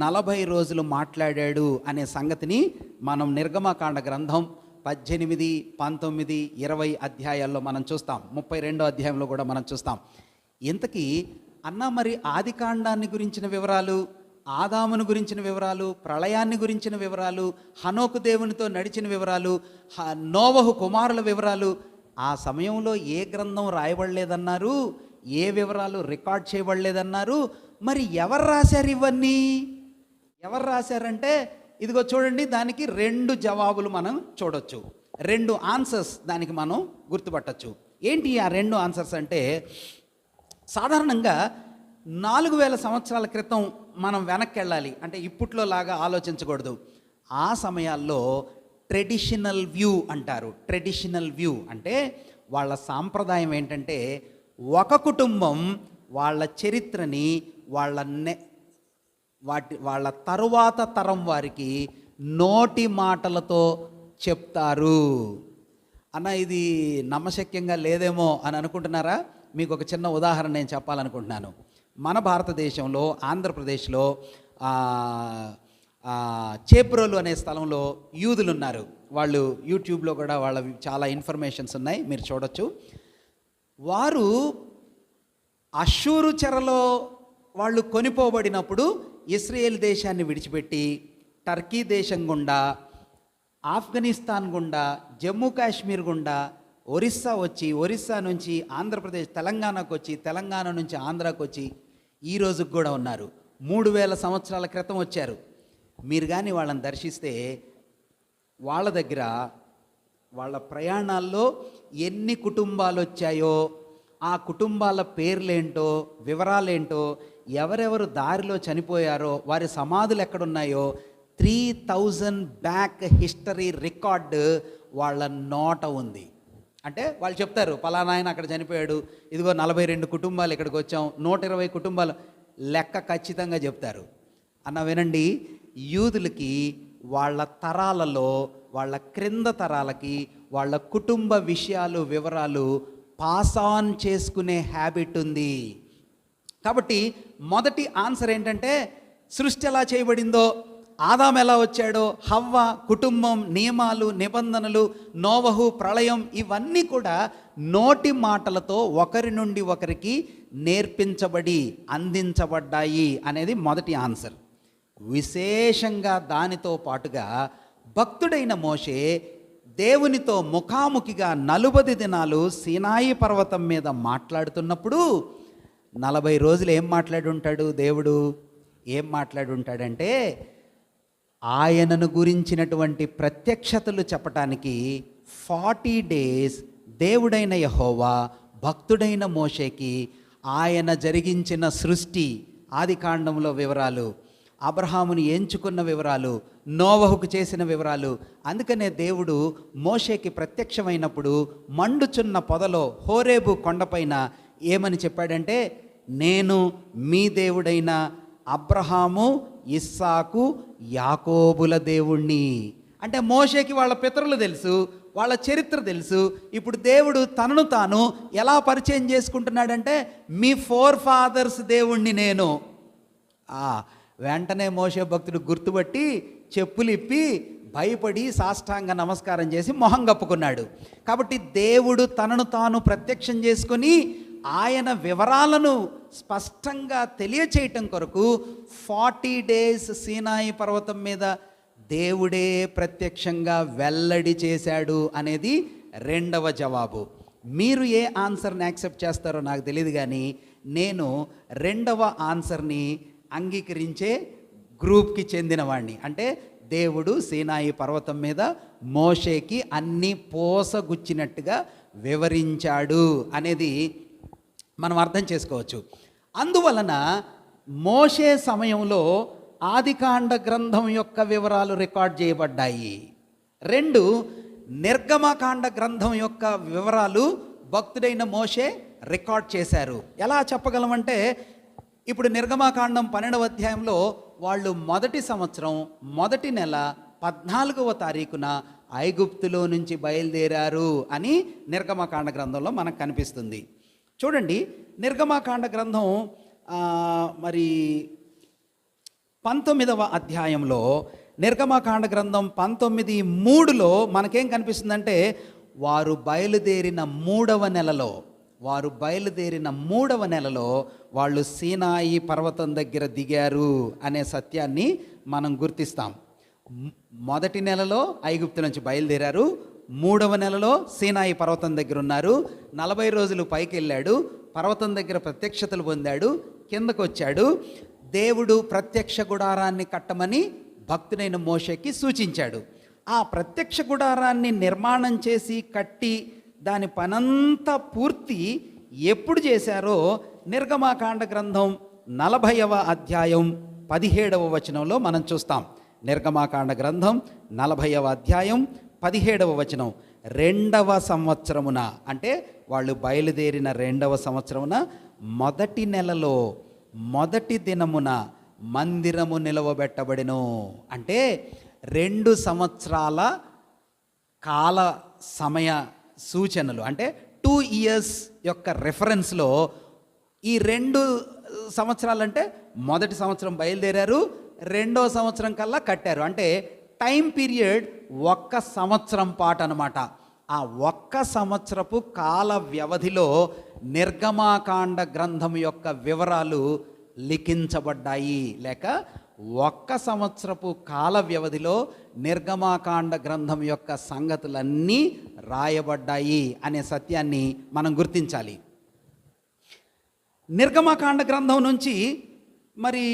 40 రోజులు మాట్లాడాడు అనే సంగతిని మనం నిర్గమకాండ గ్రంథం 18, 19, 20 అధ్యాయాల్లో మనం చూస్తాం. 32వ అధ్యాయంలో కూడా మనం చూస్తాం. ఇంతకీ అన్న మరి ఆది కాండాన్ని గురించిన వివరాలు, ఆదామును గురించిన వివరాలు, ప్రళయాన్ని గురించిన వివరాలు, హనోకు దేవునితో నడిచిన వివరాలు, నోవహు కుమారుల వివరాలు ఆ సమయంలో ఏ గ్రంథం రాయబడలేదన్నారు? ఏ వివరాలు రికార్డ్ చేయబడలేదన్నారు? మరి ఎవరు రాశారు ఇవన్నీ? ఎవరు రాశారంటే ఇదిగో చూడండి, దానికి 2 జవాబులు మనం చూడొచ్చు, 2 ఆన్సర్స్ దానికి మనం గుర్తుపట్టచ్చు. ఏంటి ఆ 2 ఆన్సర్స్ అంటే, సాధారణంగా 4000 సంవత్సరాల క్రితం మనం వెనక్కి వెళ్ళాలి అంటే ఇప్పట్లో లాగా ఆలోచించకూడదు. ఆ సమయాల్లో ట్రెడిషనల్ వ్యూ అంటారు. ట్రెడిషనల్ వ్యూ అంటే వాళ్ళ సాంప్రదాయం ఏంటంటే, ఒక కుటుంబం వాళ్ళ చరిత్రని వాళ్ళ తరువాత తరం వారికి నోటి మాటలతో చెప్తారు. అన్న ఇది నమ్మశక్యంగా లేదేమో అని అనుకుంటున్నారా? మీకు ఒక చిన్న ఉదాహరణ నేను చెప్పాలనుకుంటున్నాను. మన భారతదేశంలో ఆంధ్రప్రదేశ్లో చేప్రోలు అనే స్థలంలో యూదులు ఉన్నారు. వాళ్ళు యూట్యూబ్లో కూడా వాళ్ళ చాలా ఇన్ఫర్మేషన్స్ ఉన్నాయి, మీరు చూడొచ్చు. వారు అష్షూరు చెరలో వాళ్ళు కొనిపోబడినప్పుడు ఇశ్రాయేల్ దేశాన్ని విడిచిపెట్టి టర్కీ దేశం గుండా, ఆఫ్ఘనిస్తాన్ గుండా, జమ్మూ కాశ్మీర్ గుండా ఒరిస్సా వచ్చి, ఒరిస్సా నుంచి ఆంధ్రప్రదేశ్, తెలంగాణకు వచ్చి, తెలంగాణ నుంచి ఆంధ్రాకు వచ్చి ఈ రోజుకు కూడా ఉన్నారు. 3000 సంవత్సరాల క్రితం వచ్చారు. మీరు కానీ వాళ్ళని దర్శిస్తే వాళ్ళ దగ్గర వాళ్ళ ప్రయాణాల్లో ఎన్ని కుటుంబాలు వచ్చాయో, ఆ కుటుంబాల పేర్లేంటో, వివరాలేంటో, ఎవరెవరు దారిలో చనిపోయారో, వారి సమాధులు ఎక్కడున్నాయో 3000 బ్యాక్ హిస్టరీ రికార్డు వాళ్ళ నోట ఉంది. అంటే వాళ్ళు చెప్తారు, పలానా ఆయన అక్కడ చనిపోయాడు, ఇదిగో 42 కుటుంబాలు ఇక్కడికి వచ్చాం, 120 కుటుంబాలు, లెక్క ఖచ్చితంగా చెప్తారు. అన్న వినండి, యూదులకి వాళ్ళ తరాలలో, వాళ్ళ క్రింద తరాలకి వాళ్ళ కుటుంబ విషయాలు, వివరాలు పాస్ ఆన్ చేసుకునే హ్యాబిట్ ఉంది. కాబట్టి మొదటి ఆన్సర్ ఏంటంటే, సృష్టి ఎలా చేయబడిందో, ఆదాం ఎలా వచ్చాడో, హవ్వ, కుటుంబం, నియమాలు, నిబంధనలు, నోవహు, ప్రళయం, ఇవన్నీ కూడా నోటి మాటలతో ఒకరి నుండి ఒకరికి నేర్పించబడి అందించబడ్డాయి అనేది మొదటి ఆన్సర్. విశేషంగా దానితో పాటుగా భక్తుడైన మోషే దేవునితో ముఖాముఖిగా 40 దినాలు సీనాయి పర్వతం మీద మాట్లాడుతున్నప్పుడు 40 రోజులు ఏం మాట్లాడుంటాడు దేవుడు? ఏం మాట్లాడుంటాడంటే, ఆయనను గురించినటువంటి ప్రత్యక్షతలు చెప్పటానికి 40 డేస్ దేవుడైన యెహోవా భక్తుడైన మోషేకి ఆయన జరిగించిన సృష్టి, ఆదికాండంలో వివరాలు, అబ్రహాముని ఎంచుకున్న వివరాలు, నోవహుకు చేసిన వివరాలు. అందుకనే దేవుడు మోషేకి ప్రత్యక్షమైనప్పుడు మండుచున్న పొదలో హోరేబు కొండపైన ఏమని చెప్పాడంటే, నేను మీ దేవుడైన అబ్రహాము, ఇస్సాకు, యాకోబుల దేవుణ్ణి. అంటే మోషేకి వాళ్ళ పితరులు తెలుసు, వాళ్ళ చరిత్ర తెలుసు. ఇప్పుడు దేవుడు తనను తాను ఎలా పరిచయం చేసుకుంటున్నాడంటే, మీ ఫోర్ ఫాదర్స్ దేవుణ్ణి నేను. వెంటనే మోషే భక్తుడు గుర్తుపట్టి చెప్పులు ఇప్పి భయపడి సాష్టాంగ నమస్కారం చేసి మొహం కప్పుకున్నాడు. కాబట్టి దేవుడు తనను తాను ప్రత్యక్షం చేసుకొని ఆయన వివరాలను స్పష్టంగా తెలియచేయటం కొరకు 40 డేస్ సీనాయి పర్వతం మీద దేవుడే ప్రత్యక్షంగా వెల్లడి చేశాడు అనేది రెండవ జవాబు. మీరు ఏ ఆన్సర్ని యాక్సెప్ట్ చేస్తారో నాకు తెలియదు, కానీ నేను రెండవ ఆన్సర్ని అంగీకరించే గ్రూప్కి చెందినవాడిని. అంటే దేవుడు సీనాయి పర్వతం మీద మోషేకి అన్ని పోసగుచ్చినట్టుగా వివరించాడు అనేది మనం అర్థం చేసుకోవచ్చు. అందువలన మోషే సమయంలో ఆదికాండ గ్రంథం యొక్క వివరాలు రికార్డ్ చేయబడ్డాయి. 2, నిర్గమకాండ గ్రంథం యొక్క వివరాలు భక్తుడైన మోషే రికార్డ్ చేశారు. ఎలా చెప్పగలమంటే, ఇప్పుడు నిర్గమకాండం 12వ అధ్యాయంలో వాళ్ళు మొదటి సంవత్సరం మొదటి నెల 14వ తారీఖున ఐగుప్తులో నుంచి బయలుదేరారు అని నిర్గమకాండ గ్రంథంలో మనకు కనిపిస్తుంది. చూడండి, నిర్గమకాండ గ్రంథం మరి 19వ అధ్యాయంలో, నిర్గమకాండ గ్రంథం 19:3లో మనకేం కనిపిస్తుందంటే, వారు బయలుదేరిన 3వ నెలలో వాళ్ళు సీనాయి పర్వతం దగ్గర దిగారు అనే సత్యాన్ని మనం గుర్తిస్తాం. మొదటి నెలలో ఐగుప్తు నుంచి బయలుదేరారు, 3వ నెలలో సీనాయి పర్వతం దగ్గర ఉన్నారు. 40 రోజులు పైకి వెళ్ళాడు, పర్వతం దగ్గర ప్రత్యక్షతలు పొందాడు, కిందకు వచ్చాడు. దేవుడు ప్రత్యక్ష గుడారాన్ని కట్టమని భక్తుడైన మోషేకి సూచించాడు. ఆ ప్రత్యక్ష గుడారాన్ని నిర్మాణం చేసి కట్టి దాని పనంతా పూర్తి ఎప్పుడు చేశారో నిర్గమకాండ గ్రంథం 40వ అధ్యాయం 17వ వచనంలో మనం చూస్తాం. నిర్గమకాండ గ్రంథం 40వ అధ్యాయం 17వ వచనం, 2వ సంవత్సరమున, అంటే వాళ్ళు బయలుదేరిన 2వ సంవత్సరమున మొదటి నెలలో మొదటి దినమున మందిరము నిలవబెట్టబడెను. అంటే 2 సంవత్సరాల కాల సమయ సూచనలు, అంటే 2 ఇయర్స్ యొక్క రెఫరెన్స్లో ఈ 2 సంవత్సరాలంటే మొదటి సంవత్సరం బయలుదేరారు, 2వ సంవత్సరం కల్లా కట్టారు. అంటే టైం పీరియడ్ 1 సంవత్సరం పాటు అనమాట. ఆ 1 సంవత్సరపు కాల వ్యవధిలో నిర్గమకాండ గ్రంథం యొక్క వివరాలు లిఖించబడ్డాయి. లేక 1 సంవత్సరపు కాల వ్యవధిలో నిర్గమకాండ గ్రంథం యొక్క సంగతులన్నీ రాయబడ్డాయి అనే సత్యాన్ని మనం గుర్తించాలి. నిర్గమకాండ గ్రంథం నుంచి మరి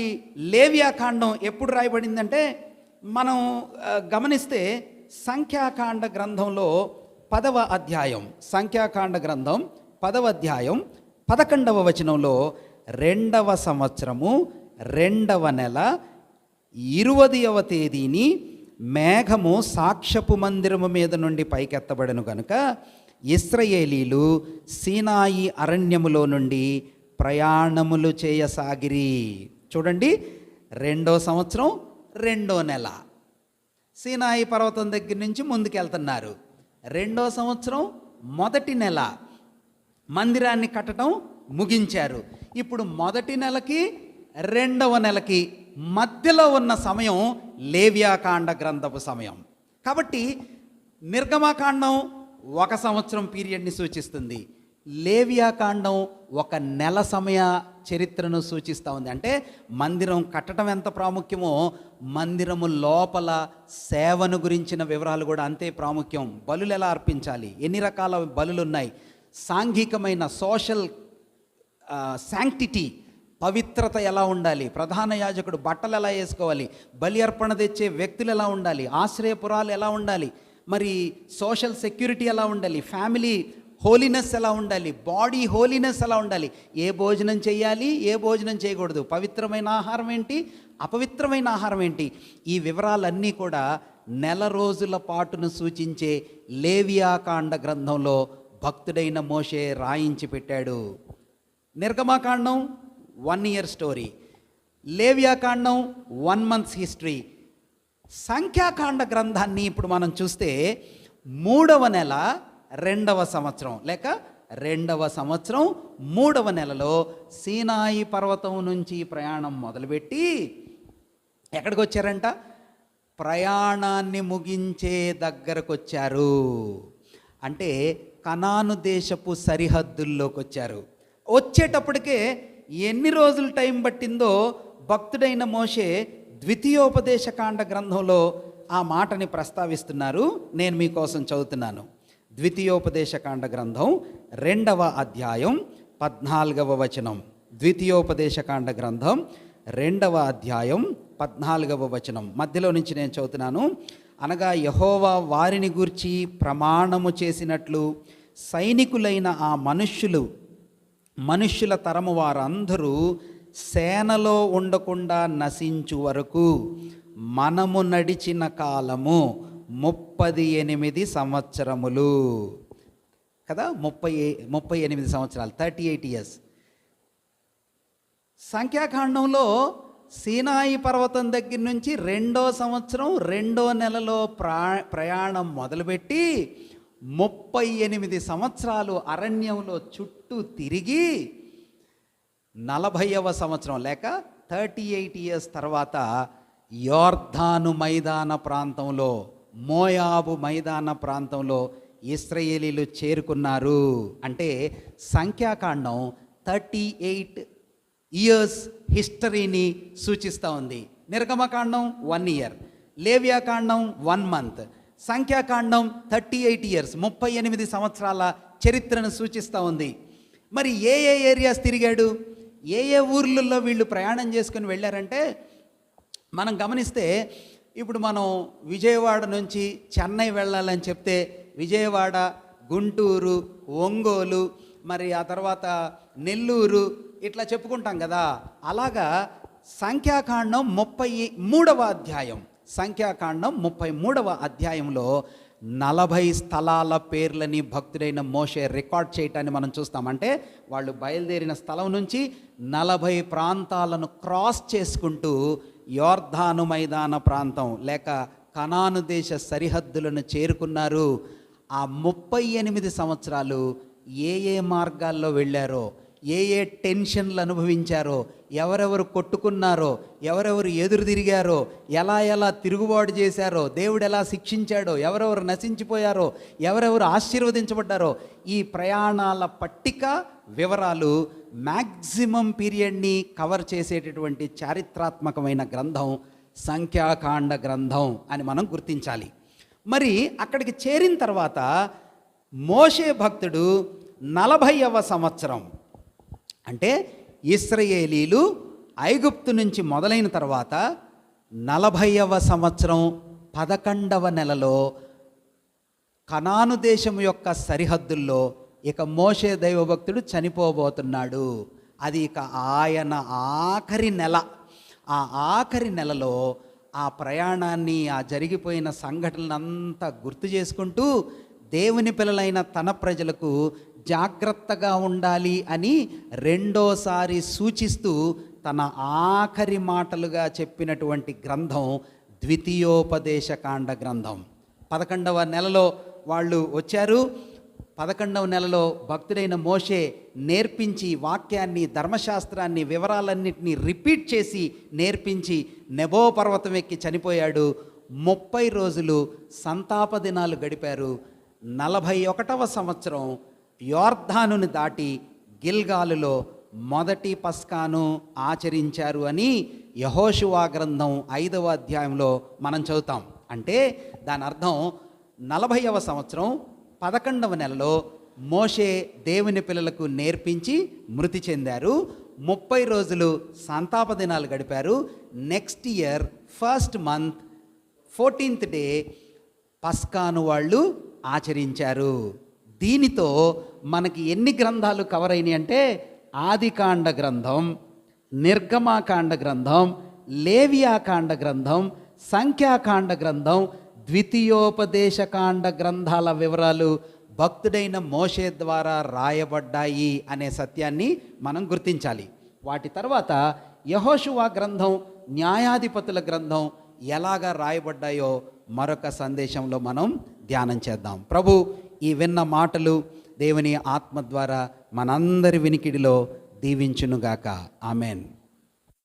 లేవియాకాండం ఎప్పుడు రాయబడిందంటే, మనం గమనిస్తే సంఖ్యాకాండ గ్రంథంలో 10వ అధ్యాయం, సంఖ్యాకాండ గ్రంథం 10వ అధ్యాయం 11వ వచనంలో 2వ సంవత్సరము 2వ నెల 20వ తేదీని మేఘము సాక్ష్యపు మందిరము మీద నుండి పైకెత్తబడను కనుక ఇశ్రాయేలీలు సీనాయి అరణ్యములో నుండి ప్రయాణములు చేయసాగిరి. చూడండి, 2వ సంవత్సరం 2వ నెల సీనాయి పర్వతం దగ్గర నుంచి ముందుకెళ్తున్నారు. 2వ సంవత్సరం 1వ నెల మందిరాన్ని కట్టడం ముగించారు. ఇప్పుడు 1వ నెలకి 2వ నెలకి మధ్యలో ఉన్న సమయం లేవ్యాకాండ గ్రంథపు సమయం. కాబట్టి నిర్గమకాండం 1 సంవత్సరం పీరియడ్ని సూచిస్తుంది, లేవ్యాకాండం 1 నెల సమయ చరిత్రను సూచిస్తూ ఉంది. అంటే మందిరం కట్టడం ఎంత ప్రాముఖ్యమో మందిరము లోపల సేవను గురించిన వివరాలు కూడా అంతే ప్రాముఖ్యం. బలులు ఎలా అర్పించాలి, ఎన్ని రకాల బలులు ఉన్నాయి, సాంఘికమైన సోషల్ శాంక్టిటీ పవిత్రత ఎలా ఉండాలి, ప్రధాన యాజకుడు బట్టలు ఎలా వేసుకోవాలి, బలి అర్పణ తెచ్చే వ్యక్తులు ఎలా ఉండాలి, ఆశ్రయపురాలు ఎలా ఉండాలి, మరి సోషల్ సెక్యూరిటీ ఎలా ఉండాలి, ఫ్యామిలీ హోలీనెస్ ఎలా ఉండాలి, బాడీ హోలీనెస్ ఎలా ఉండాలి, ఏ భోజనం చేయాలి, ఏ భోజనం చేయకూడదు, పవిత్రమైన ఆహారం ఏంటి, అపవిత్రమైన ఆహారం ఏంటి, ఈ వివరాలన్నీ కూడా నెల రోజుల పాటును సూచించే లేవియాకాండ గ్రంథంలో భక్తుడైన మోషే రాయించి పెట్టాడు. నిర్గమకాండం 1 year స్టోరీ, లేవ్యాకాండం 1 month హిస్టరీ. సంఖ్యాకాండ గ్రంథాన్ని ఇప్పుడు మనం చూస్తే 3వ నెల 2వ సంవత్సరం లేక 2వ సంవత్సరం 3వ నెలలో సీనాయి పర్వతం నుంచి ప్రయాణం మొదలుపెట్టి ఎక్కడికి వచ్చారంట, ప్రయాణాన్ని ముగించే దగ్గరకు వచ్చారు. అంటే కనాను దేశపు సరిహద్దుల్లోకి వచ్చారు. వచ్చేటప్పటికే ఎన్ని రోజులు టైం పట్టిందో భక్తుడైన మోషే ద్వితీయోపదేశకాండ గ్రంథంలో ఆ మాటని ప్రస్తావిస్తున్నారు. నేను మీకోసం చదువుతున్నాను. ద్వితీయోపదేశకాండ గ్రంథం 2వ అధ్యాయం 14వ వచనం. ద్వితీయోపదేశకాండ గ్రంథం 2వ అధ్యాయం 14వ వచనం మధ్యలో నుంచి నేను చదువుతున్నాను. అనగా యెహోవా వారిని గూర్చి ప్రమాణము చేసినట్లు సైనికులైన ఆ మనుష్యుల తరము వారందరూ సేనలో ఉండకుండా నశించు వరకు మనము నడిచిన కాలము 38 సంవత్సరములు కదా, 38 సంవత్సరాలు, 38 years. సంఖ్యాకాండంలో సీనాయి పర్వతం దగ్గర నుంచి 2వ సంవత్సరం 2వ నెలలో ప్రయాణం మొదలుపెట్టి 38 సంవత్సరాలు అరణ్యంలో చుట్టూ తిరిగి 40వ సంవత్సరం లేక 38 years తర్వాత యోర్దాను మైదాన ప్రాంతంలో, మోయాబు మైదాన ప్రాంతంలో ఇశ్రాయేలీలు చేరుకున్నారు. అంటే సంఖ్యాకాండం 38 years హిస్టరీని సూచిస్తూ ఉంది. నిర్గమకాండం 1 year, లేవ్యాకాండం 1 month, సంఖ్యాకాండం 38 years 38 సంవత్సరాల చరిత్రను సూచిస్తూ ఉంది. మరి ఏ ఏరియాస్ తిరిగాడు, ఏ ఊర్లలో వీళ్ళు ప్రయాణం చేసుకుని వెళ్ళారంటే మనం గమనిస్తే ఇప్పుడు మనం విజయవాడ నుంచి చెన్నై వెళ్ళాలని చెప్తే విజయవాడ, గుంటూరు, ఒంగోలు, మరి ఆ తర్వాత నెల్లూరు ఇట్లా చెప్పుకుంటాం కదా. అలాగా సంఖ్యాకాండం 33వ అధ్యాయం, సంఖ్యాకాండం 33వ అధ్యాయంలో 40 స్థలాల పేర్లని భక్తుడైన మోషే రికార్డ్ చేయటాన్ని మనం చూస్తామంటే వాళ్ళు బయలుదేరిన స్థలం నుంచి 40 ప్రాంతాలను క్రాస్ చేసుకుంటూ యోర్దాను మైదాన ప్రాంతం లేక కనాను దేశ సరిహద్దులను చేరుకున్నారు. ఆ 38 సంవత్సరాలు ఏ మార్గాల్లో వెళ్ళారో, ఏ టెన్షన్లు అనుభవించారో, ఎవరెవరు కొట్టుకున్నారో, ఎవరెవరు ఎదురు తిరిగారో, ఎలా తిరుగుబాటు చేశారో, దేవుడు ఎలా శిక్షించాడో, ఎవరెవరు నశించిపోయారో, ఎవరెవరు ఆశీర్వదించబడ్డారో, ఈ ప్రయాణాల పట్టిక వివరాలు మ్యాక్సిమం పీరియడ్ని కవర్ చేసేటటువంటి చారిత్రాత్మకమైన గ్రంథం సంఖ్యాకాండ గ్రంథం అని మనం గుర్తించాలి. మరి అక్కడికి చేరిన తర్వాత మోషే భక్తుడు 40వ సంవత్సరం అంటే ఇశ్రాయేలీలు ఐగుప్తు నుంచి మొదలైన తర్వాత 40వ సంవత్సరం 11వ నెలలో కనాను దేశం యొక్క సరిహద్దుల్లో ఇక మోషే దైవభక్తుడు చనిపోబోతున్నాడు. అది ఇక ఆయన ఆఖరి నెల. ఆ ఆఖరి నెలలో ఆ ప్రయాణాన్ని, ఆ జరిగిపోయిన సంఘటనలంతా గుర్తు చేసుకుంటూ దేవుని పిల్లలైన తన ప్రజలకు జాగ్రత్తగా ఉండాలి అని రెండోసారి సూచిస్తూ తన ఆఖరి మాటలుగా చెప్పినటువంటి గ్రంథం ద్వితీయోపదేశకాండ గ్రంథం. 11వ నెలలో వాళ్ళు వచ్చారు. 11వ నెలలో భక్తుడైన మోషే నేర్పించి వాక్యాన్ని, ధర్మశాస్త్రాన్ని, వివరాలన్నింటినీ రిపీట్ చేసి నేర్పించి నెబో పర్వతం ఎక్కి చనిపోయాడు. 30 రోజులు సంతాప దినాలు గడిపారు. 41వ సంవత్సరం యోర్ధానుని దాటి గిల్గాలులో మొదటి పస్కాను ఆచరించారు అని యెహోషువ గ్రంథం 5వ అధ్యాయంలో మనం చదువుతాం. అంటే దాని అర్థం 40వ సంవత్సరం 11వ నెలలో మోషే దేవుని పిల్లలకు నేర్పించి మృతి చెందారు. 30 రోజులు సంతాప దినాలు గడిపారు. Next year first month 14th day పస్కాను వాళ్ళు ఆచరించారు. దీనితో మనకి ఎన్ని గ్రంథాలు కవర్ అయినాయి అంటే ఆదికాండ గ్రంథం, నిర్గమాకాండ గ్రంథం, లేవియాకాండ గ్రంథం, సంఖ్యాకాండ గ్రంథం, ద్వితీయోపదేశకాండ గ్రంథాల వివరాలు భక్తుడైన మోషే ద్వారా రాయబడ్డాయి అనే సత్యాన్ని మనం గుర్తించాలి. వాటి తర్వాత యెహోషువ గ్రంథం, న్యాయాధిపతుల గ్రంథం ఎలాగా రాయబడ్డాయో మరొక సందేశంలో మనం ధ్యానం చేద్దాం. ప్రభు ఈ విన్న మాటలు దేవుని ఆత్మ ద్వారా మనందరి వినికిడిలో దీవించునుగాక. ఆమెన్.